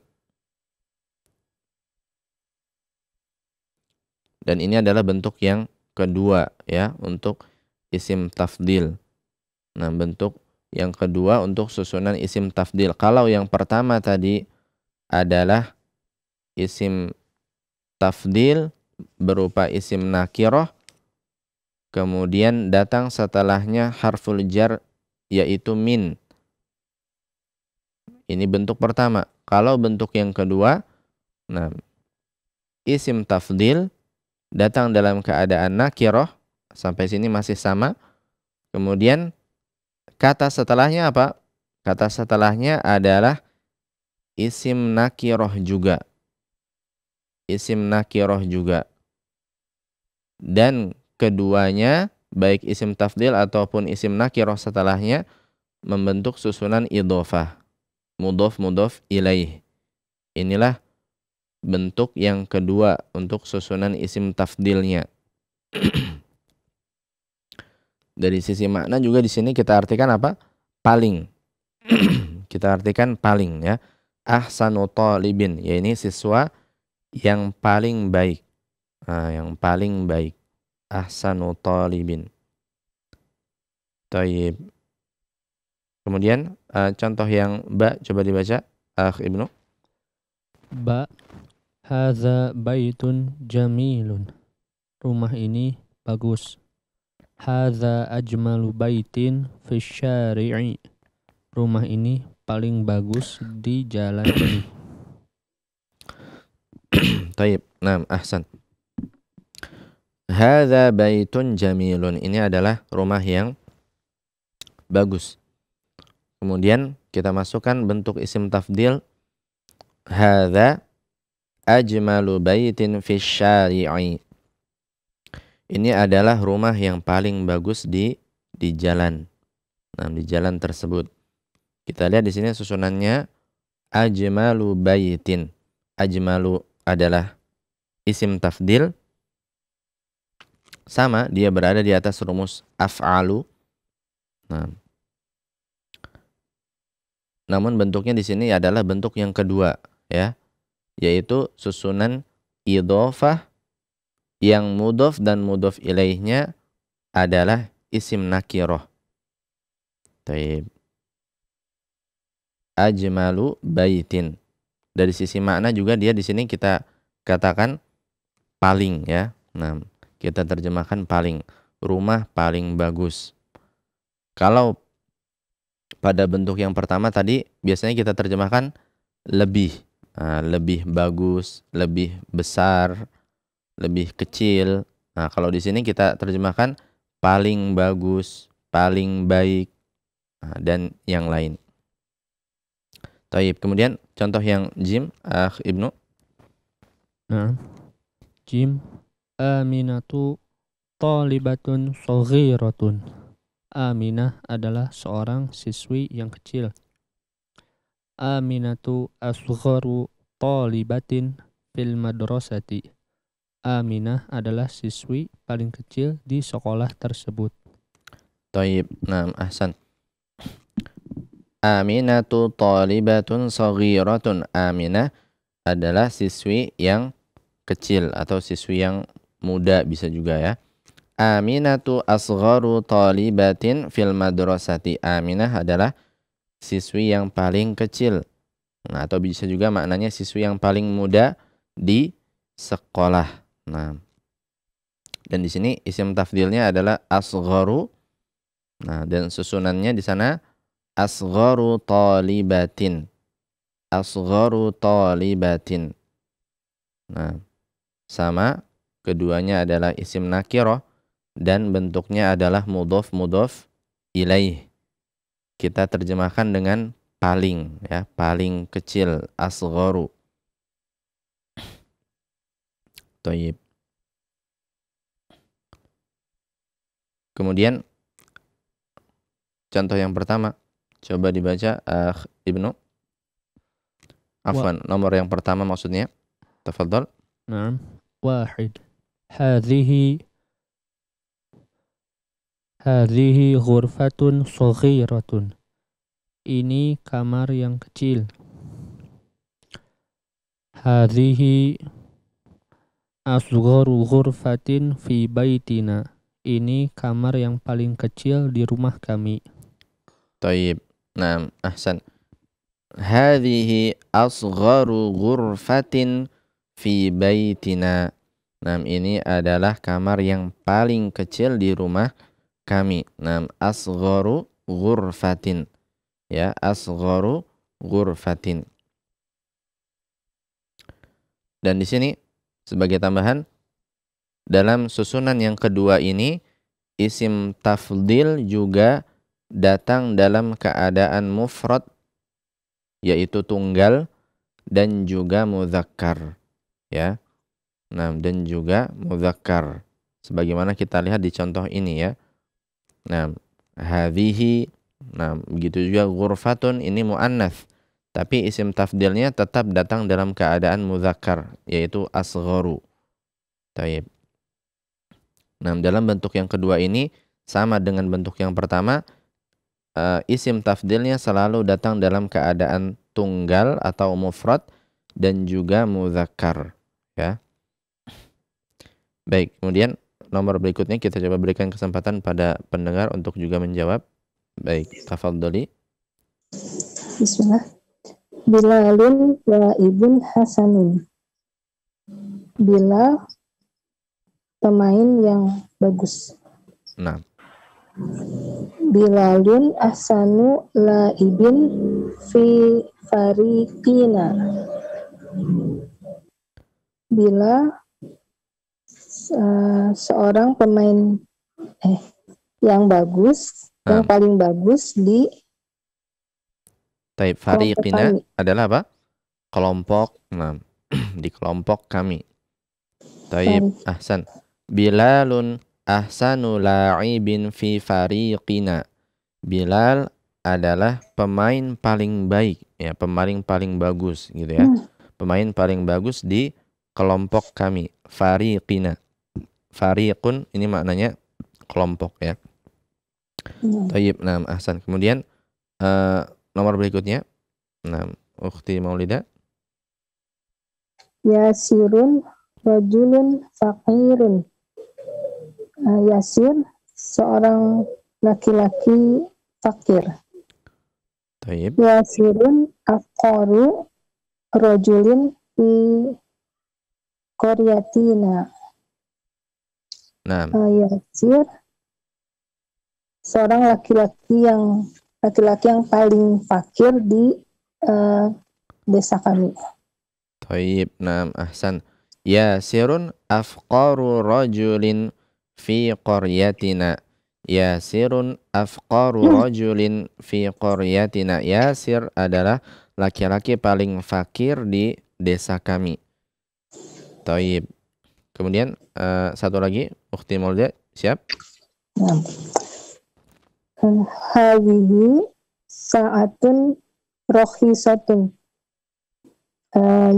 [SPEAKER 2] Dan ini adalah bentuk yang kedua ya untuk isim tafdil. Nah, bentuk yang kedua untuk susunan isim tafdil. Kalau yang pertama tadi adalah isim tafdil berupa isim nakirah, kemudian datang setelahnya harful jar yaitu min. Ini bentuk pertama. Kalau bentuk yang kedua, nah, isim tafdil datang dalam keadaan nakirah, sampai sini masih sama. Kemudian kata setelahnya apa? Kata setelahnya adalah isim nakirah juga. Isim nakirah juga. Dan keduanya, baik isim tafdil ataupun isim nakirah setelahnya, membentuk susunan idhofah. Mudhaf ilaih. Inilah bentuk yang kedua untuk susunan isim tafdilnya. Dari sisi makna juga di sini kita artikan apa? Paling. Kita artikan paling ya. Ahsanu talibin, ya ini siswa yang paling baik. Nah, yang paling baik. Ahsanu talibin. Taib. Kemudian contoh yang ba, coba dibaca Ibnu.
[SPEAKER 3] Ba, hadza baitun jamilun. Rumah ini bagus. Hadza ajmalu baitin fisyari'i. Rumah ini paling bagus di jalan ini.
[SPEAKER 2] Taib. Naam, ahsan. Hadza baitun jamilun. Ini adalah rumah yang bagus. Kemudian kita masukkan bentuk isim tafdil. Hadza ajmalu baitin fisyari'i. Ini adalah rumah yang paling bagus di jalan. Nah, di jalan tersebut. Kita lihat di sini susunannya ajmalu baitin. Ajmalu adalah isim tafdil. Sama, dia berada di atas rumus af'alu. Nah, namun bentuknya di sini adalah bentuk yang kedua ya, yaitu susunan idhofah yang mudhaf dan mudhaf ilaihnya adalah isim nakirah. Taib. Ajmalu baitin. Dari sisi makna juga dia di sini kita katakan paling ya. Nah, kita terjemahkan paling, rumah paling bagus. Kalau pada bentuk yang pertama tadi biasanya kita terjemahkan lebih, lebih bagus, lebih besar, lebih kecil. Nah, kalau di sini kita terjemahkan paling bagus, paling baik, dan yang lain. Taib. Kemudian contoh yang jim, Ibnu.
[SPEAKER 3] Nah, jim, Aminatu talibatun saghiratun. Aminah adalah seorang siswi yang kecil. Aminatu asgharu talibatin fil madrasati. Aminah adalah siswi paling kecil di sekolah tersebut.
[SPEAKER 2] Taib. Nah, ahsan. Aminatu talibatun saghiratun. Aminah adalah siswi yang kecil atau siswi yang muda bisa juga ya. Aminatu asgharu talibatin fil madrasati. Aminah adalah siswi yang paling kecil. Nah, atau bisa juga maknanya siswi yang paling muda di sekolah. Nah, dan di sini isim tafdilnya adalah asgharu. Nah, dan susunannya di sana asgharu talibatin. asgharu talibatin. Nah, sama, keduanya adalah isim nakirah dan bentuknya adalah mudhaf ilaih. Kita terjemahkan dengan paling, ya, paling kecil, asgharu. Thayyib. Kemudian contoh yang pertama, coba dibaca Ibnu. Afwan, nomor yang pertama maksudnya. Tafadhal.
[SPEAKER 3] Naam. Wahid. Hadhihi ghurfatun saghiratun. Ini kamar yang kecil. Hadhihi asgharu ghurfatin fi baitina. Ini kamar yang paling kecil di rumah kami.
[SPEAKER 2] Taib. Nah, ahsan. Hadhihi asgharu ghurfatin fi baitina. Nah, ini adalah kamar yang paling kecil di rumah kami. Nah, asgharu ghurfatin. Ya, asgharu ghurfatin. Dan di sini sebagai tambahan, dalam susunan yang kedua ini isim tafdil juga datang dalam keadaan mufrad, yaitu tunggal, dan juga mudzakkar, ya. Nah, dan juga mudzakkar sebagaimana kita lihat di contoh ini, ya. Nah, hadhihi, nah begitu juga ghurfatun, ini muannats, tapi isim tafdilnya tetap datang dalam keadaan mudzakkar, yaitu asgharu. Taib. Nah, dalam bentuk yang kedua ini sama dengan bentuk yang pertama, isim tafdilnya selalu datang dalam keadaan tunggal atau mufrad dan juga mudzakkar, ya. Baik, kemudian nomor berikutnya kita coba berikan kesempatan pada pendengar untuk juga menjawab. Baik, tafadhali.
[SPEAKER 7] Bismillah. Bilalun wa ibn Hasanun. Bilal pemain yang bagus.
[SPEAKER 2] Nah,
[SPEAKER 7] Bilalun ahsanu laibin fi fariqina. Bilal seorang pemain yang bagus, yang paling bagus di
[SPEAKER 2] taib. Fariqina adalah apa? Kelompok. Nah, di kelompok kami. Taib, ahsan. Bilalun ahsanu la'ibin fi fariqina. Bilal adalah pemain paling baik, ya, pemain paling bagus, gitu ya. Pemain paling bagus di kelompok kami. Fariqina. Fariqun ini maknanya kelompok, ya. Taib, nah, ahsan. Kemudian nomor berikutnya. Nah, Ukhti Maulida.
[SPEAKER 7] Yasirun rajulun faqirun. Yasir seorang laki-laki fakir.
[SPEAKER 2] Taib.
[SPEAKER 7] Yasirun afqaru rajulin fi qaryatina.
[SPEAKER 2] Nah,
[SPEAKER 7] Yasir seorang laki-laki yang paling fakir di desa kami.
[SPEAKER 2] Taib, nah, ahsan. Yasirun afqaru rajulin fi qaryatina. Yasirun afqaru rajulin fi qaryatina. Yasir adalah laki-laki paling fakir di desa kami. Taib. Kemudian satu lagi, Ukhti Maulida, siap?
[SPEAKER 7] Hadhihi sa'atun rakhisatun.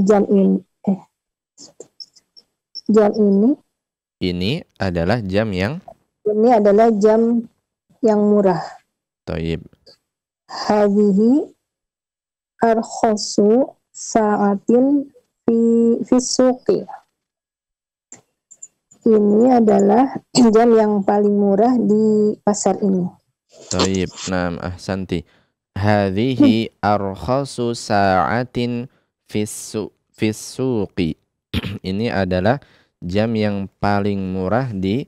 [SPEAKER 7] Jam ini
[SPEAKER 2] adalah jam yang
[SPEAKER 7] murah.
[SPEAKER 2] Taib.
[SPEAKER 7] Hadhihi arkhasu sa'atin fi suqi. Ini adalah jam yang paling murah di pasar ini.
[SPEAKER 2] Taib, nah, ahsanti. Hadhihi arkhasu sa'atin fi suqi. Ini adalah jam yang paling murah di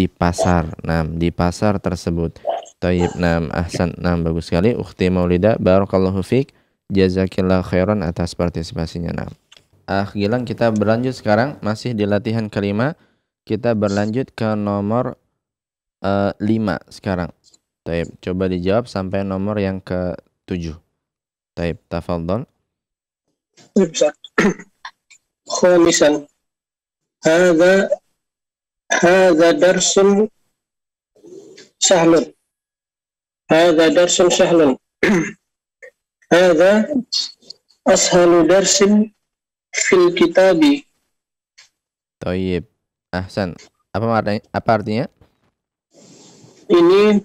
[SPEAKER 2] pasar. Nah, di pasar tersebut. Taib, nah, ahsan. Nah, bagus sekali Ukhti Maulida, barakallahu fiik. Jazakillah khairan atas partisipasinya. Nah, Gilang, kita berlanjut sekarang masih di latihan kelima. Kita berlanjut ke nomor 5 sekarang. Taib, coba dijawab sampai nomor yang ke-7. Taib, tafadhol.
[SPEAKER 8] Khamisan. Hadza darsun sahlun. Hadza darsun sahlun. Hadza ashalu darsin fil kitabi.
[SPEAKER 2] Taib. Ahsan. Apa artinya?
[SPEAKER 8] Ini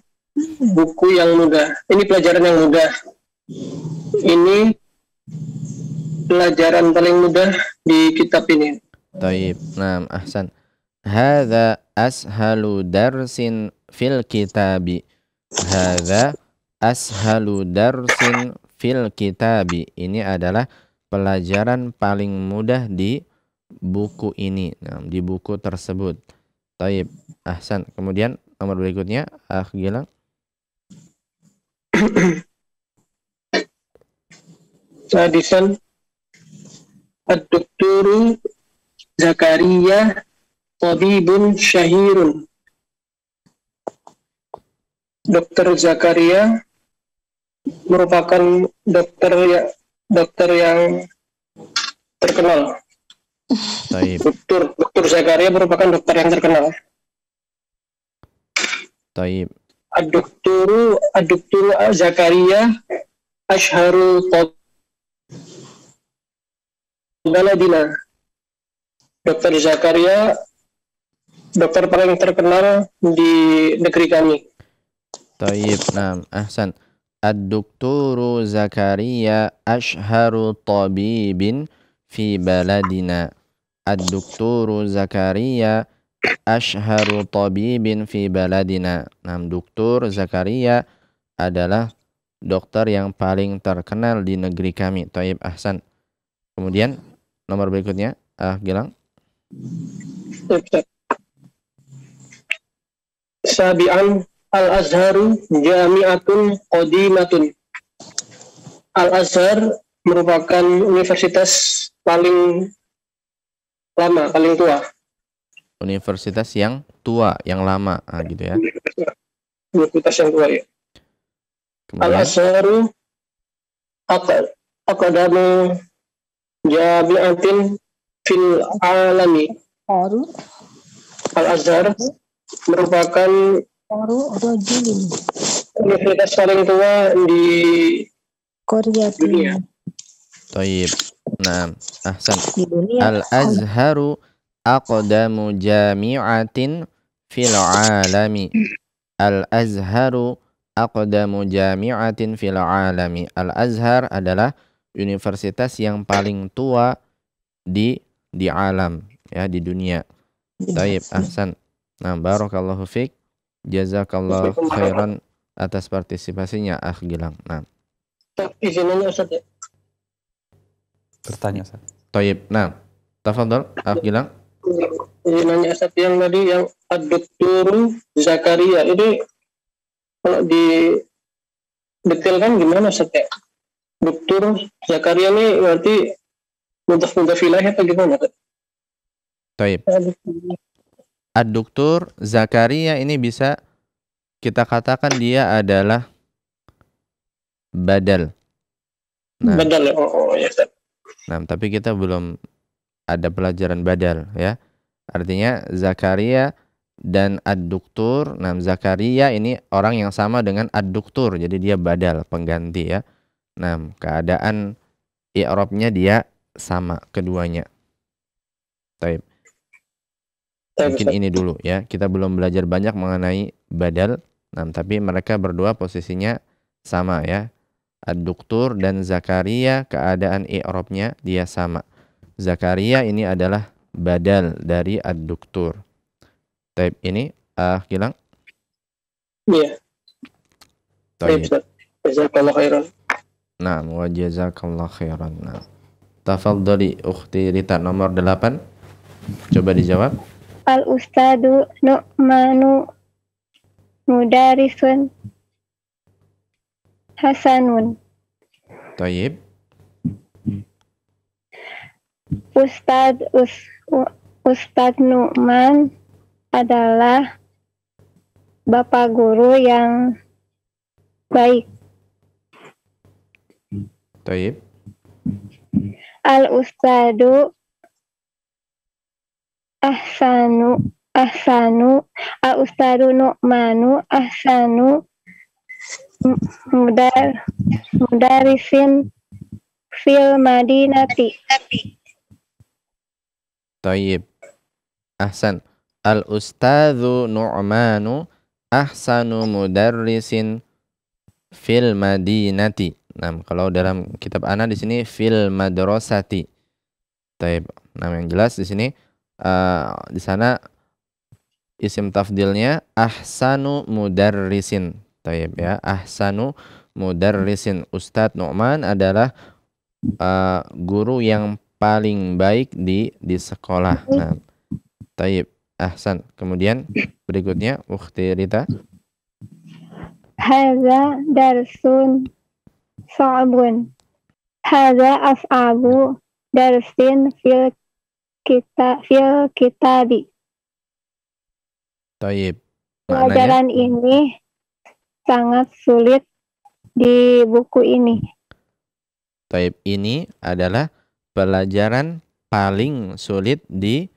[SPEAKER 8] buku yang mudah. Ini pelajaran yang mudah. Ini pelajaran paling mudah di kitab ini.
[SPEAKER 2] Taib. Nah, ahsan. Hadza ashalu darsin fil kitabi. Hadza ashalu darsin fil kitabi. Ini adalah pelajaran paling mudah di buku ini. Nah, di buku tersebut. Taib. Ahsan. Kemudian nomor berikutnya, Gilang.
[SPEAKER 8] Sadisan Ad-Dokturu Zakaria Tabibun Syahirun. Dokter Zakaria merupakan dokter yang terkenal.
[SPEAKER 2] Taib.
[SPEAKER 8] Dokter Zakaria merupakan dokter yang terkenal.
[SPEAKER 2] Taib.
[SPEAKER 8] Ad-Dokturu Zakaria Ashharu Baladina. Dokter Zakaria dokter paling terkenal di negeri kami.
[SPEAKER 2] Taib. Nah, ahsan. Ad-Dokturu Zakaria ashharu tabibin fi baladina. Ad-Dokturu Zakaria ashharu tabibin fi baladina. Nah, Dokter Zakaria adalah dokter yang paling terkenal di negeri kami. Taib, ahsan. Kemudian nomor berikutnya, Gilang.
[SPEAKER 8] Sabi'an Al-Azharu Jami'atun Qadimatun. Al-Azhar merupakan universitas paling lama, paling tua.
[SPEAKER 2] Universitas yang tua, yang lama, gitu ya.
[SPEAKER 8] Universitas yang tua, ya. Al-Azharu Aqdamu Jami'atin fil alami. Al-Azhar merupakan universitas paling tua di dunia.
[SPEAKER 2] Taib. Nah, ahsan. Al-Azharu aqdamu jami'atin fil alami. Al-Azharu aqdamu jami'atin fil alami. Al-Azhar adalah universitas yang paling tua di alam, ya, di dunia. Taib, ahsan. Nah, barakallahu fiik. Jazakallahu khairan atas partisipasinya, Gilang. Nah.
[SPEAKER 8] Izinnya Ustaz ya.
[SPEAKER 9] Bertanya Ustaz.
[SPEAKER 2] Taib. Nah, tafadhol, Gilang.
[SPEAKER 8] Izinnya Ustaz yang tadi yang Ad-Dokturu Zakaria ini kalau didetailkan gimana Ustaz ya? Dokter Zakaria ini berarti mudhaf ilaih atau gimana?
[SPEAKER 2] Taib. Ad-Dokter Zakaria ini bisa kita katakan dia adalah badal. Nah,
[SPEAKER 8] badal, ya.
[SPEAKER 2] Nah, tapi kita belum ada pelajaran badal, ya. Artinya Zakaria dan Ad-Dokter. Nah, Zakaria ini orang yang sama dengan Ad-Dokter, jadi dia badal, pengganti, ya. Nah, keadaan i'rabnya dia sama keduanya. Taib. Mungkin ini dulu, ya. Kita belum belajar banyak mengenai badal. Nah, tapi mereka berdua posisinya sama, ya. Ad-Dokter dan Zakaria keadaan i'rabnya dia sama. Zakaria ini adalah badal dari Ad-Dokter. Taib, ini Gilang?
[SPEAKER 8] Iya.
[SPEAKER 2] Taib.
[SPEAKER 8] Jazakallahu khairan.
[SPEAKER 2] Nah, wa jazakallahu khairan. Nah. Tafadhali ukhti Rita, nomor 8. Coba dijawab.
[SPEAKER 10] Al-Ustadu Nu'manu Mudarisun Hasanun.
[SPEAKER 2] Taib.
[SPEAKER 10] Ustadz Nu'man adalah bapak guru yang baik.
[SPEAKER 2] Taib.
[SPEAKER 10] Al-Ustadu ahsanu Al-Ustadu Nu'manu ahsanu mudarisin fil madinati.
[SPEAKER 2] Taib. Ahsan. Al-Ustadzu Nu'manu ahsanu mudarrisin fil madinati. Nah, kalau dalam kitab ana di sini fil madrasati. Taib. Nah, yang jelas di sini di sana isim tafdilnya ahsanu mudarrisin. Taib ya. Ahsanu mudarrisin. Ustadz Nu'man adalah guru yang paling baik di sekolah. Nah, taib. Ahsan. Kemudian berikutnya Ukhti Rita.
[SPEAKER 10] Hadza darsun sa'bun. Hadza as'abu darsin fil kitabi.
[SPEAKER 2] Taib.
[SPEAKER 10] Pelajaran ini sangat sulit di buku ini.
[SPEAKER 2] Taib, ini adalah pelajaran paling sulit di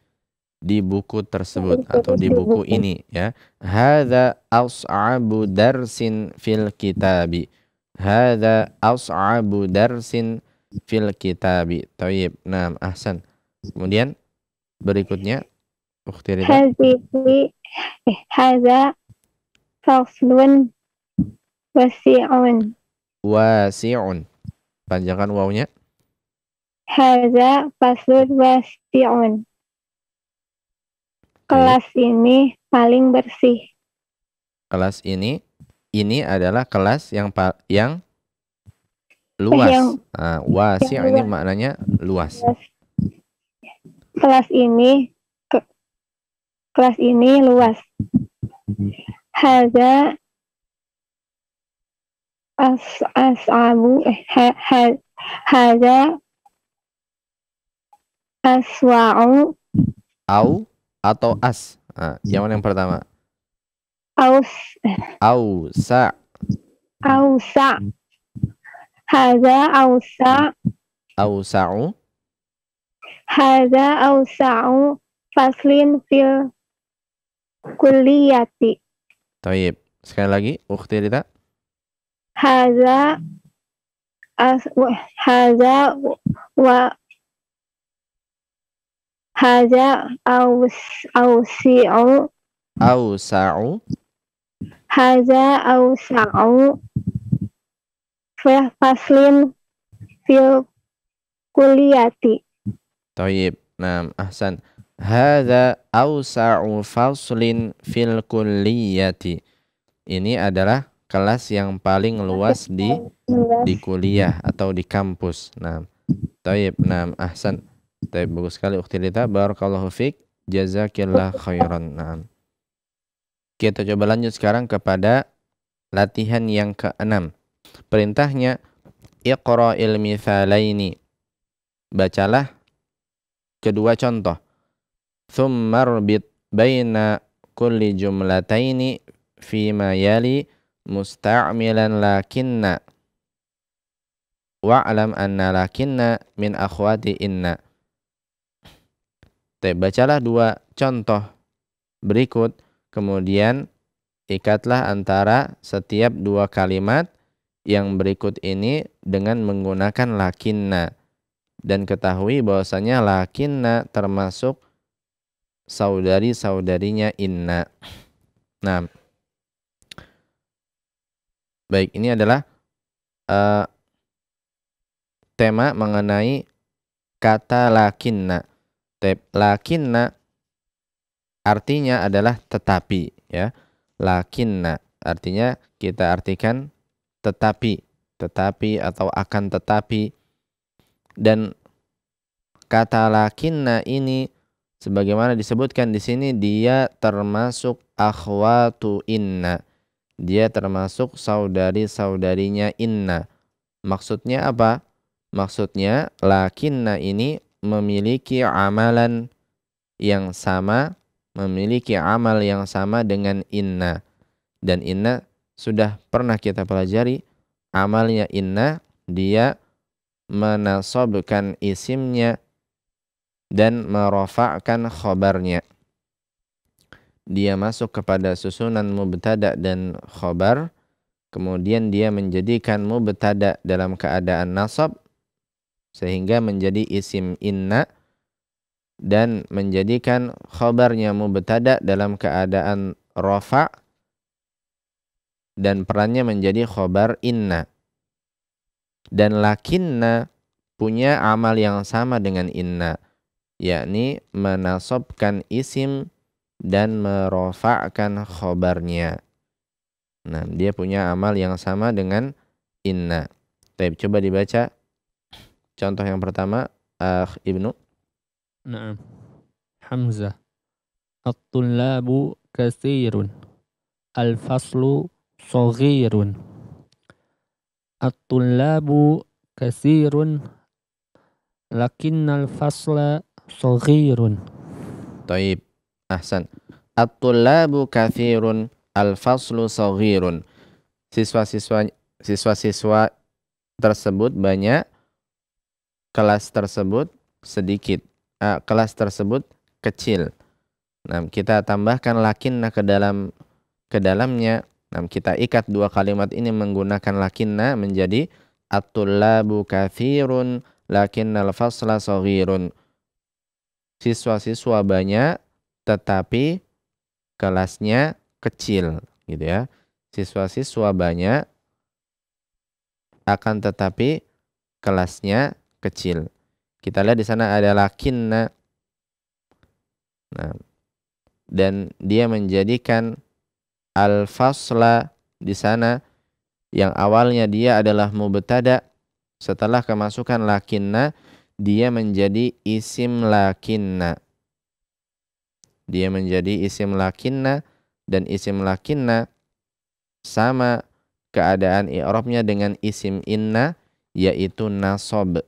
[SPEAKER 2] buku tersebut atau di buku ini ya. Hadza as'abu darsin fil kitabi. Hadza as'abu darsin fil kitabi. Taib. Nah, ahsan. Kemudian berikutnya Ukhti Rita.
[SPEAKER 10] Hadza faslun wasi'un.
[SPEAKER 2] Wasi'un. Panjangkan wawnya.
[SPEAKER 10] Hadza faslun wasi'un. Kelas ini paling bersih.
[SPEAKER 2] Kelas ini adalah kelas yang luas. Nah, wasi' ini maknanya luas.
[SPEAKER 10] Kelas ini luas. Hadza as'abu hadza aswa'u.
[SPEAKER 2] Au atau as. Nah, yang mana yang pertama? Ausa.
[SPEAKER 10] Hadza ausa.
[SPEAKER 2] Ausa'u.
[SPEAKER 10] Hadza ausa'u faslin fil kulliyati.
[SPEAKER 2] Taib. Sekali lagi Ukhti Rita.
[SPEAKER 10] Hadza ausi'u.
[SPEAKER 2] Ausa'u.
[SPEAKER 10] Hadza ausa'u faslin fil kulliyati.
[SPEAKER 2] Taib. Nah, ahsan. Hadza ausa'u faslin fil kulliyati. Ini adalah kelas yang paling luas di kuliah atau di kampus. Nah, taib. Nah, ahsan. Taib, bagus sekali Ukhti Rita. Barakallahu fiik. Jazakillah khairan. Nah. Kita coba lanjut sekarang kepada latihan yang ke-6. Perintahnya iqra'il mithalaini. Bacalah kedua contoh. Tsumma rbit baina kulli jumlataini fima yali musta'milan lakinna. Wa'lam anna lakinna min akhwati inna. Bacalah dua contoh berikut, kemudian ikatlah antara setiap dua kalimat yang berikut ini dengan menggunakan lakinna. Dan ketahui bahwasanya lakinna termasuk saudari-saudarinya inna. Nah, baik, ini adalah tema mengenai kata lakinna. Lakinna artinya adalah tetapi ya. Lakinna artinya kita artikan tetapi atau akan tetapi. Dan kata lakinna ini sebagaimana disebutkan di sini dia termasuk akhwatu inna. Dia termasuk saudari-saudarinya inna. Maksudnya apa? Maksudnya lakinna ini memiliki amalan yang sama, memiliki amal yang sama dengan inna. Dan inna sudah pernah kita pelajari, amalnya inna, dia menasobkan isimnya dan merofa'kan khobarnya. Dia masuk kepada susunan mubtada dan khobar, kemudian dia menjadikan mubtada dalam keadaan nasab, sehingga menjadi isim inna, dan menjadikan khobarnya mubtada dalam keadaan rofa, dan perannya menjadi khobar inna. Dan lakinna punya amal yang sama dengan inna, yakni menasobkan isim dan merofa'kan khobarnya. Nah, dia punya amal yang sama dengan inna. Baik, coba dibaca contoh yang pertama, Ibnu.
[SPEAKER 3] Naam. Hamzah. At-tullabu katsirun. Al-faslu saghirun. At-tullabu katsirun lakinnal fasla saghirun.
[SPEAKER 2] Taib. Ahsan. At-tullabu katsirun, al-faslu saghirun. Siswa-siswa tersebut banyak, kelas tersebut sedikit. Kelas tersebut kecil. Nah, kita tambahkan lakinna ke dalamnya. Nah, kita ikat dua kalimat ini menggunakan lakinna menjadi at-tullabu katsirun lakinnal fasla saghirun. Siswa-siswa banyak tetapi kelasnya kecil, gitu ya. Siswa-siswa banyak akan tetapi kelasnya kecil. Kita lihat di sana ada lakinna. Nah, dan dia menjadikan al-fasla di sana yang awalnya dia adalah mubtada, setelah kemasukan lakinna dia menjadi isim lakinna. Dia menjadi isim lakinna, dan isim lakinna sama keadaan i'rabnya dengan isim inna, yaitu nasab.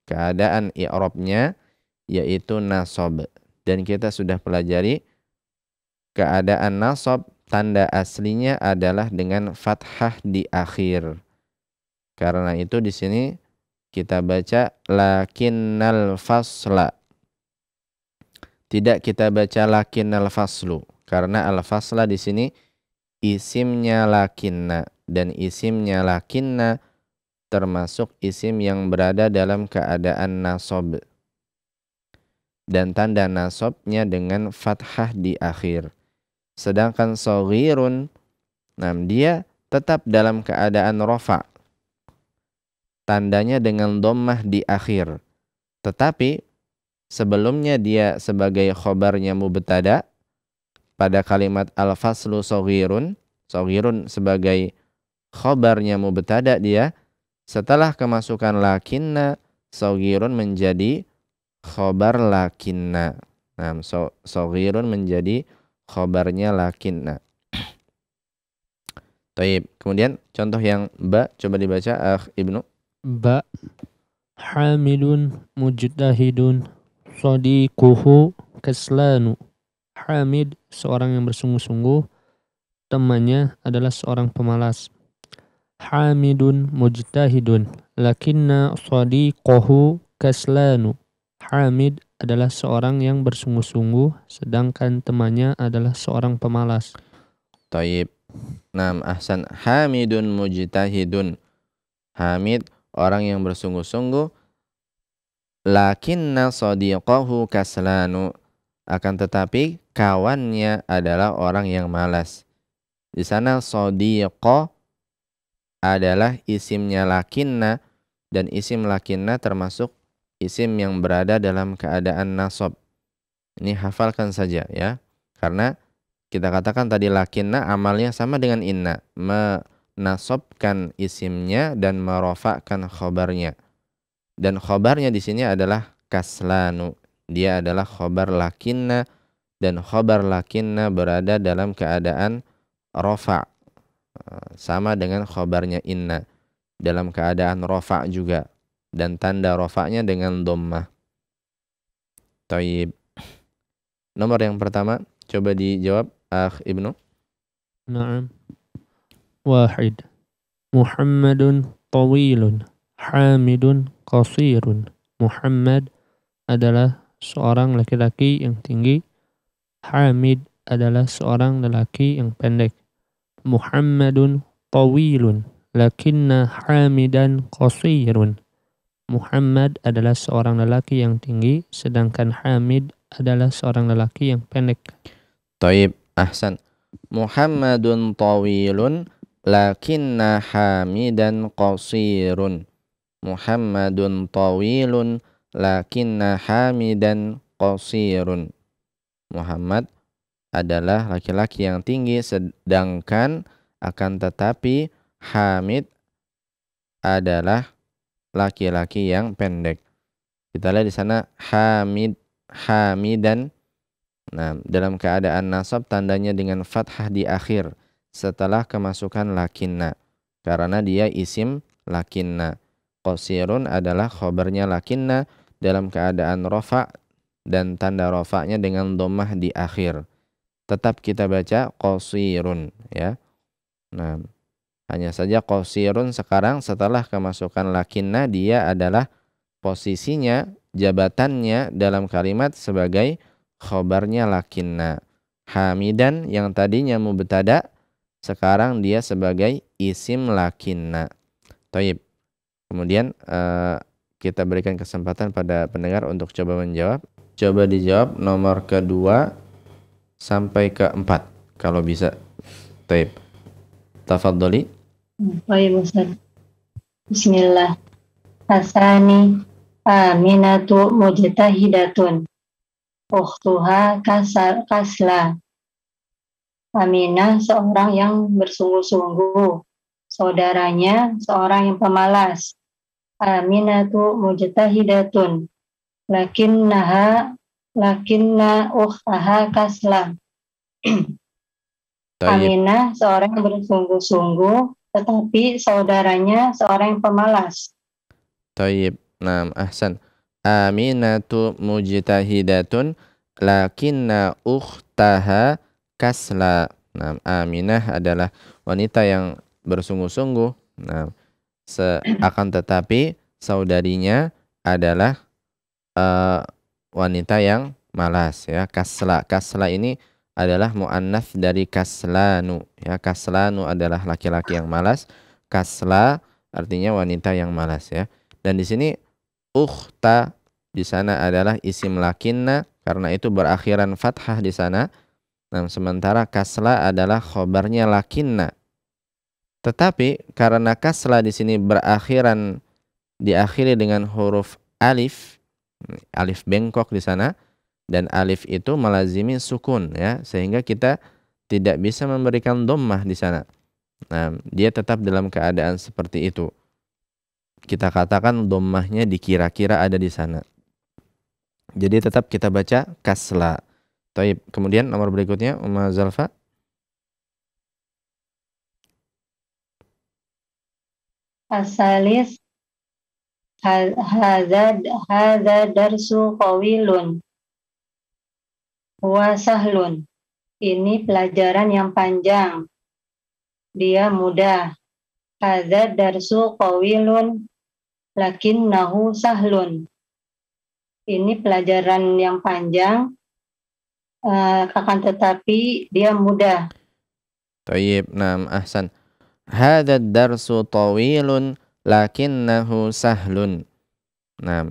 [SPEAKER 2] Keadaan i'rabnya yaitu nasab. Dan kita sudah pelajari keadaan nasab, tanda aslinya adalah dengan fathah di akhir. Karena itu di sini kita baca lakinnal fasla. Tidak kita baca lakinnal faslu, karena al-fasla di sini isimnya lakinna, dan isimnya lakinna termasuk isim yang berada dalam keadaan nasab. Dan tanda nasabnya dengan fathah di akhir. Sedangkan saghirun, nah dia tetap dalam keadaan rofa. Tandanya dengan dhammah di akhir. Tetapi sebelumnya dia sebagai khobarnya mubtada pada kalimat al-faslu saghirun, saghirun sebagai khobarnya mubtada dia, setelah kemasukan lakinna, saghirun menjadi khobar lakinna. Nah, saghirun menjadi khobarnya lakinna. Taib. Kemudian contoh yang ba, coba dibaca Ibnu.
[SPEAKER 3] Ba. Hamidun mujtahidun sadiquhu kaslanu. Hamid seorang yang bersungguh-sungguh, temannya adalah seorang pemalas. Hamidun mujtahidun lakinna sadiquhu kaslanu. Hamid adalah seorang yang bersungguh-sungguh, sedangkan temannya adalah seorang pemalas.
[SPEAKER 2] Taib. Naam, ahsan. Hamidun mujtahidun. Hamid orang yang bersungguh-sungguh, lakinna sadiqahu kaslanu, akan tetapi kawannya adalah orang yang malas. Di sana sadiqa adalah isimnya lakinna, dan isim lakinna termasuk isim yang berada dalam keadaan nasab. Ini hafalkan saja ya, karena kita katakan tadi lakinna amalnya sama dengan inna, menasabkan isimnya dan merofakkan khobarnya. Dan khobarnya di sini adalah kaslanu. Dia adalah khobar lakinna, dan khobar lakinna berada dalam keadaan rofa, sama dengan khobarnya inna, dalam keadaan rofa juga, dan tanda rofa'nya dengan dhammah. Taib. Nomor yang pertama, coba dijawab Akh Ibnu.
[SPEAKER 3] Naam. Wahid. Muhammadun tawilun. Hamidun qasirun. Muhammad adalah seorang laki-laki yang tinggi. Hamid adalah seorang lelaki yang pendek. Muhammadun tawilun. Lakinna hamidan qasirun. Muhammad adalah seorang lelaki yang tinggi, sedangkan Hamid adalah seorang lelaki yang pendek.
[SPEAKER 2] Taib, ahsan. Muhammadun tawilun, lakinna hamidan qasirun. Muhammadun tawilun, lakinna hamidan qasirun. Muhammad adalah laki-laki yang tinggi, sedangkan akan tetapi Hamid adalah laki-laki yang pendek. Kita lihat di sana hamidan. Nah, dalam keadaan nasab tandanya dengan fathah di akhir setelah kemasukan lakinna, karena dia isim lakinna. Qasirun adalah khobarnya lakinna dalam keadaan rofa dan tanda rofa'nya dengan dhammah di akhir. Tetap kita baca qasirun, ya. Nah, hanya saja qasirun sekarang setelah kemasukan lakinna dia adalah posisinya, jabatannya dalam kalimat sebagai khobarnya lakinna. Hamidan yang tadinya mubtada sekarang dia sebagai isim lakinna. Taib. Kemudian kita berikan kesempatan pada pendengar untuk coba menjawab. Coba dijawab nomor kedua sampai keempat kalau bisa. Taib. Tafadholi.
[SPEAKER 9] Baik, Ustaz. Bismillah. Asani Aminatu mujtahidatun. Ukhtuha kasla. Aminah seorang yang bersungguh-sungguh. Saudaranya seorang yang pemalas. Aminatu mujtahidatun. Lakinna ukhtaha kasla. Aminah seorang yang bersungguh-sungguh, tetapi saudaranya seorang yang pemalas.
[SPEAKER 2] Taib. Naam, ahsan. Aminatu mujtahidatun lakinna ukhtaha kasla. Naam, Aminah adalah wanita yang bersungguh-sungguh. Nah, akan tetapi saudarinya adalah wanita yang malas, ya. Kasla. Kasla ini adalah muannats dari kaslanu, ya. Kaslanu adalah laki-laki yang malas, kasla artinya wanita yang malas, ya. Dan di sini ukhta di sana adalah isim lakinna karena itu berakhiran fathah di sana. Nah, sementara kasla adalah khobarnya lakinna. Tetapi karena kasla di sini diakhiri dengan huruf alif, alif bengkok di sana, dan alif itu melazimi sukun, ya, sehingga kita tidak bisa memberikan dhammah di sana. Nah, dia tetap dalam keadaan seperti itu. Kita katakan dhammahnya dikira-kira ada di sana. Jadi tetap kita baca kasla. Taib. Kemudian nomor berikutnya Umma Zalfa.
[SPEAKER 9] Asalis hadza darsu qawilun wa sahlun. Ini pelajaran yang panjang. Dia mudah. Hadza darsu qawilun lakinnahu sahlun. Ini pelajaran yang panjang, akan tetapi dia mudah.
[SPEAKER 2] Tayyib, naam, ahsan. Hadza darsu tawilun lakinnahu sahlun. Nah,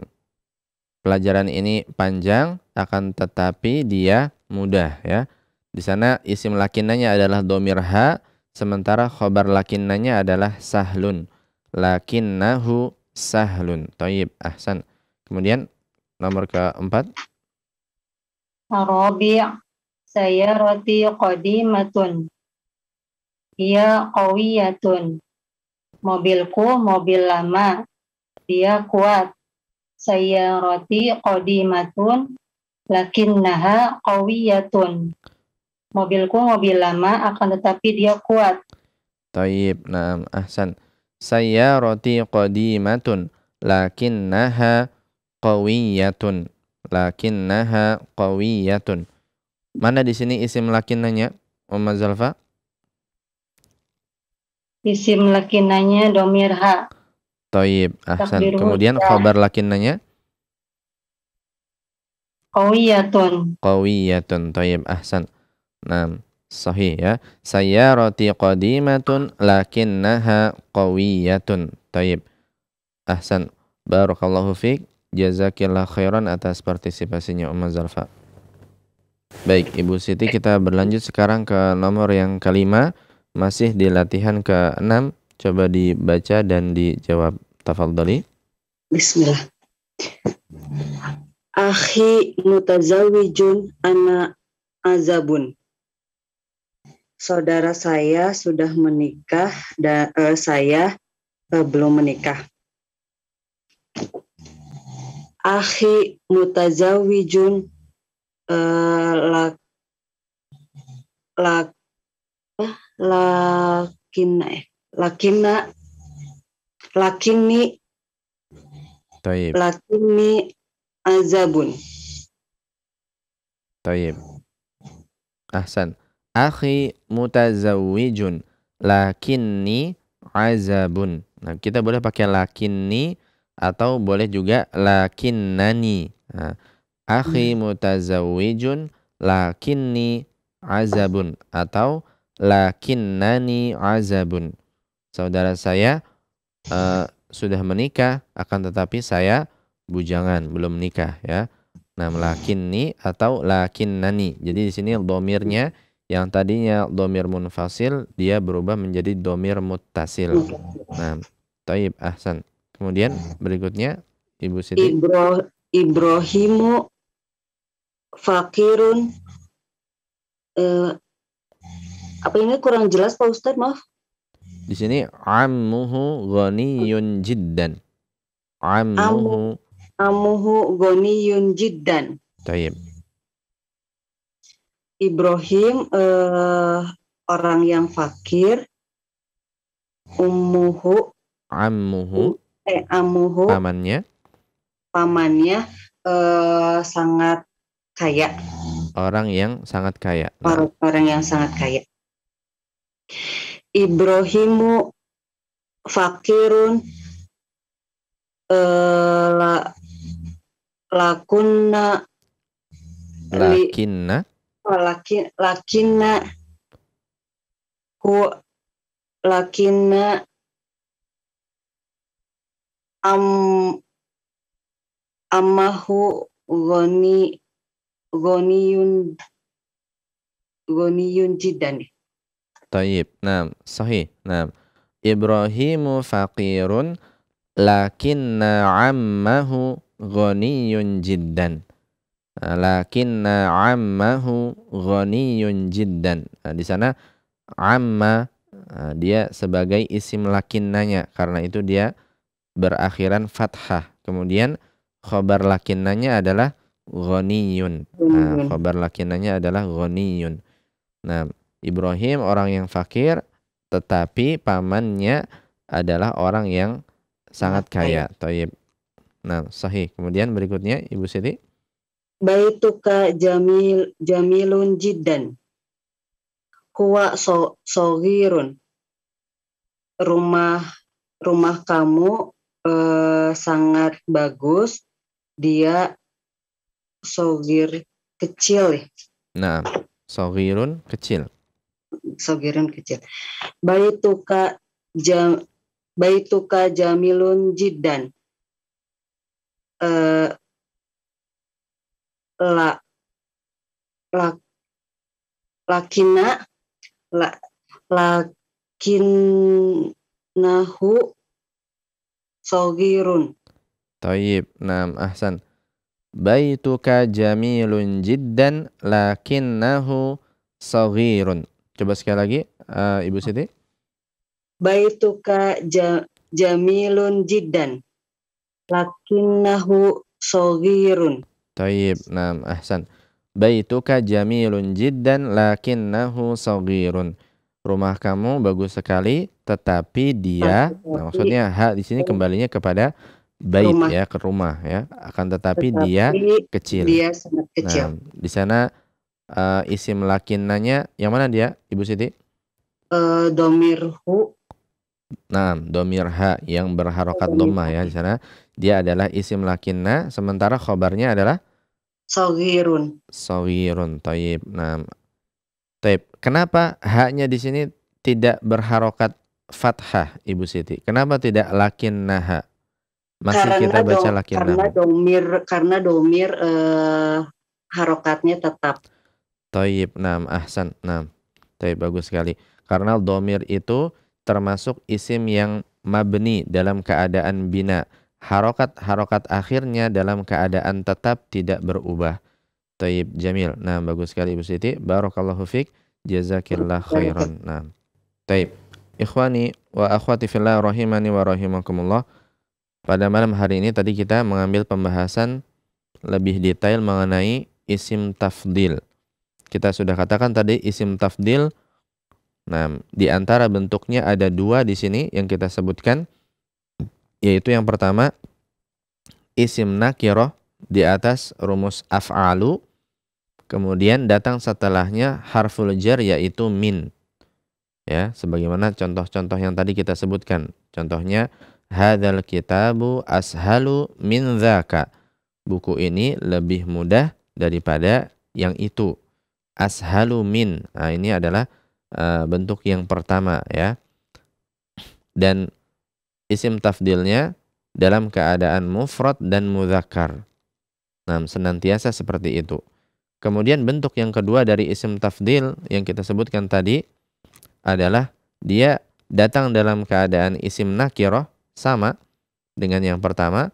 [SPEAKER 2] pelajaran ini panjang akan tetapi dia mudah, ya. Di sana isim lakinnanya adalah dhamir ha, sementara khobar lakinnanya adalah sahlun. Lakinnahu sahlun. Tayyib, ahsan. Kemudian nomor keempat.
[SPEAKER 9] Arabi' sayyarati qadimatun. Dia qawiyatun. Mobilku mobil lama. Dia kuat. Sayyarati qadimatun lakinnaha qawiyatun. Mobilku mobil lama akan tetapi dia kuat.
[SPEAKER 2] Tayyib, naam, ahsan. Sayyarati qadimatun lakinnaha qawiyatun. Lakinnaha qawiyatun. Mana di sini isim lakinnanya, Umma Zalfa?
[SPEAKER 9] Isim lakinnanya domir ha.
[SPEAKER 2] Thayyib, ahsan.
[SPEAKER 9] Takdiruhu
[SPEAKER 2] Kemudian
[SPEAKER 9] ya.
[SPEAKER 2] khabar lakinnanya
[SPEAKER 9] Qawiyatun.
[SPEAKER 2] qawiyatun. Thayyib, ahsan. Nah, sahih ya. Sayyarati qadimatun lakinnaha qawiyatun. Thayyib, ahsan. Barakallahu fiik. Jazakillah khairan atas partisipasinya Umma Zalfa. Baik, Ibu Siti, kita berlanjut sekarang ke nomor yang kelima. Masih di latihan ke-6. Coba dibaca dan dijawab. Tafadhali.
[SPEAKER 11] Bismillah. Akhi mutazawijun ana azabun. Saudara saya sudah menikah dan saya belum menikah. Akhi mutazawijun lakini
[SPEAKER 2] Taib.
[SPEAKER 11] Lakini azabun.
[SPEAKER 2] Taib. Ahsan. Akhi mutazawwijun lakinni azabun. Nah, kita boleh pakai lakinni atau boleh juga lakinnani. Nah, akhi mutazawwijun lakinni azabun atau lakinnani azabun. Saudara saya sudah menikah, akan tetapi saya bujangan, belum menikah ya. Nah, lakinni atau lakinnani. Jadi di sini domirnya yang tadinya domir munfasil dia berubah menjadi domir muttasil. Nah, taib, ahsan. Kemudian berikutnya Ibu Siti.
[SPEAKER 11] Ibrahimu fakirun. Apa ini kurang jelas Pak Ustadz, maaf.
[SPEAKER 2] Di sini ammuhu ghaniyun jiddan.
[SPEAKER 11] Ammuhu ghaniyun jiddan.
[SPEAKER 2] Taib.
[SPEAKER 11] Ibrahim orang yang fakir. Ammuhu pamannya sangat kaya.
[SPEAKER 2] Orang yang sangat kaya.
[SPEAKER 11] Orang yang sangat kaya. Ibrahimu fakirun lakinna ammahu ghaniyun jiddan.
[SPEAKER 2] Taib. Nah, sahih. Nah, Ibrahimu faqirun lakinna ammahu ghaniyun jiddan. Lakinna ammahu ghaniyun jiddan. Nah, di sana amma dia sebagai isim lakinnanya, karena itu dia berakhiran fathah. Kemudian khabar lakinnanya adalah ghaniyun. Nah, khabar lakinnanya adalah ghaniyun. Nah, Ibrahim orang yang fakir, tetapi pamannya adalah orang yang sangat kaya. Taib. Nah, sahih. Kemudian berikutnya Ibu Siti.
[SPEAKER 11] Baituka jamilun jiddan. Huwa soghirun. Rumah kamu sangat bagus. Dia soghir kecil.
[SPEAKER 2] Nah, soghirun kecil.
[SPEAKER 11] Soghirun kecil. Baituka jamilun jiddan. Lakinnahu soghirun.
[SPEAKER 2] Taib. Naam, ahsan. Baituka jamilun jiddan lakinnahu soghirun. Coba sekali lagi Ibu Siti.
[SPEAKER 11] Baituka jamilun jiddan lakinnahu soghirun.
[SPEAKER 2] Taib. Naam, ahsan. Baituka jamilun jiddan lakinnahu soghirun. Rumah kamu bagus sekali, tetapi dia, nah maksudnya ha di sini kembalinya kepada bait
[SPEAKER 11] Rumah.
[SPEAKER 2] ya, ke rumah ya. Akan tetapi dia kecil.
[SPEAKER 11] Dia sangat kecil.
[SPEAKER 2] Nah, di sana isim lakinnanya yang mana dia, Ibu Siti?
[SPEAKER 11] Domirhu.
[SPEAKER 2] Nah, domir ha yang berharokat dhammah ya di sana. Dia adalah isim lakinna, sementara khobarnya adalah
[SPEAKER 11] Saghirun.
[SPEAKER 2] Saghirun. Thayyib. Nah, thayyib. Kenapa haknya di sini tidak berharokat fathah, Ibu Siti? Kenapa tidak lakinnaha? Masih kita baca lakinnaha.
[SPEAKER 11] Karena domir harokatnya tetap.
[SPEAKER 2] Thayyib. Nah, ahsan. Nah, thayyib, bagus sekali. Karena domir itu termasuk isim yang mabni dalam keadaan bina. Harokat akhirnya dalam keadaan tetap tidak berubah. Thayyib, jamil. Nah, bagus sekali Ibu Siti. Barakallahu fiik. Jazakillah khairan. Nah, thayyib. Ikhwani wa akhwati fillah rahimani wa rahimakumullah. Pada malam hari ini tadi kita mengambil pembahasan lebih detail mengenai isim tafdil. Kita sudah katakan tadi isim tafdil. Nah, di antara bentuknya ada dua di sini yang kita sebutkan, yaitu yang pertama isim nakirah di atas rumus af'alu, kemudian datang setelahnya harful jar yaitu min. Ya, sebagaimana contoh-contoh yang tadi kita sebutkan. Contohnya hadzal kitabu ashalu min dzaka. Buku ini lebih mudah daripada yang itu. Ashalu min. Nah, ini adalah bentuk yang pertama ya. Dan isim tafdilnya dalam keadaan mufrad dan mudzakkar. Nah, senantiasa seperti itu. Kemudian bentuk yang kedua dari isim tafdil yang kita sebutkan tadi adalah dia datang dalam keadaan isim nakirah sama dengan yang pertama,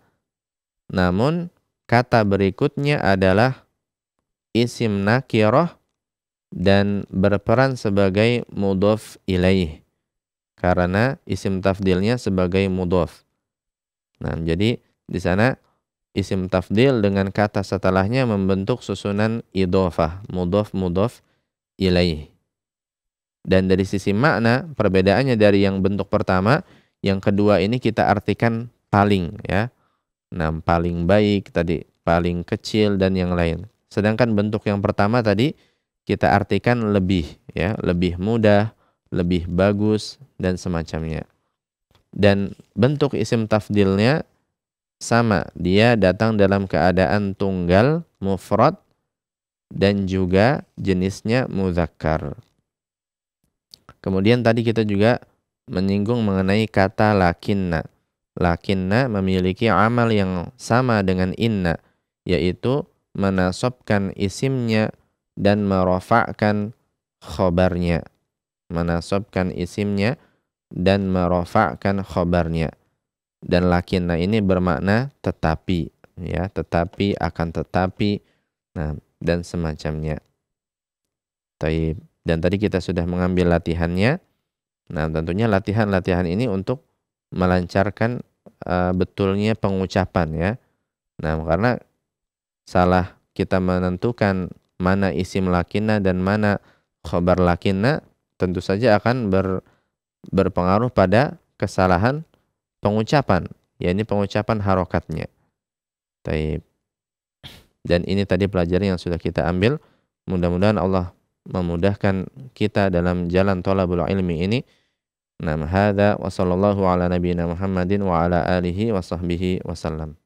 [SPEAKER 2] namun kata berikutnya adalah isim nakirah dan berperan sebagai mudhof ilaih karena isim tafdilnya sebagai mudhof. Nah, jadi di sana isim tafdil dengan kata setelahnya membentuk susunan idhofah, mudhof ilaih. Dan dari sisi makna perbedaannya dari yang bentuk pertama, yang kedua ini kita artikan paling ya. Nah, paling baik tadi, paling kecil dan yang lain. Sedangkan bentuk yang pertama tadi kita artikan lebih ya, lebih mudah, lebih bagus dan semacamnya. Dan bentuk isim tafdilnya sama, dia datang dalam keadaan tunggal, mufrad dan juga jenisnya mudzakkar. Kemudian tadi kita juga menyinggung mengenai kata lakinna. Lakinna memiliki amal yang sama dengan inna, yaitu menasabkan isimnya dan merofa'kan khobarnya. Menasabkan isimnya dan merofa'kan khobarnya. Dan lakinna ini bermakna tetapi ya, tetapi, akan tetapi, nah, dan semacamnya. Taib. Dan tadi kita sudah mengambil latihannya. Nah, tentunya latihan-latihan ini untuk melancarkan betulnya pengucapan ya. Nah, karena salah kita menentukan mana isim lakinna dan mana khobar lakinna, tentu saja akan berpengaruh pada kesalahan pengucapan, yakni pengucapan harokatnya. Taib. Dan ini tadi pelajaran yang sudah kita ambil. Mudah-mudahan Allah memudahkan kita dalam jalan thalabul ilmi ini. Nam hadza wa sallallahu ala nabiyyina Muhammadin wa ala alihi wa sahbihi wasallam.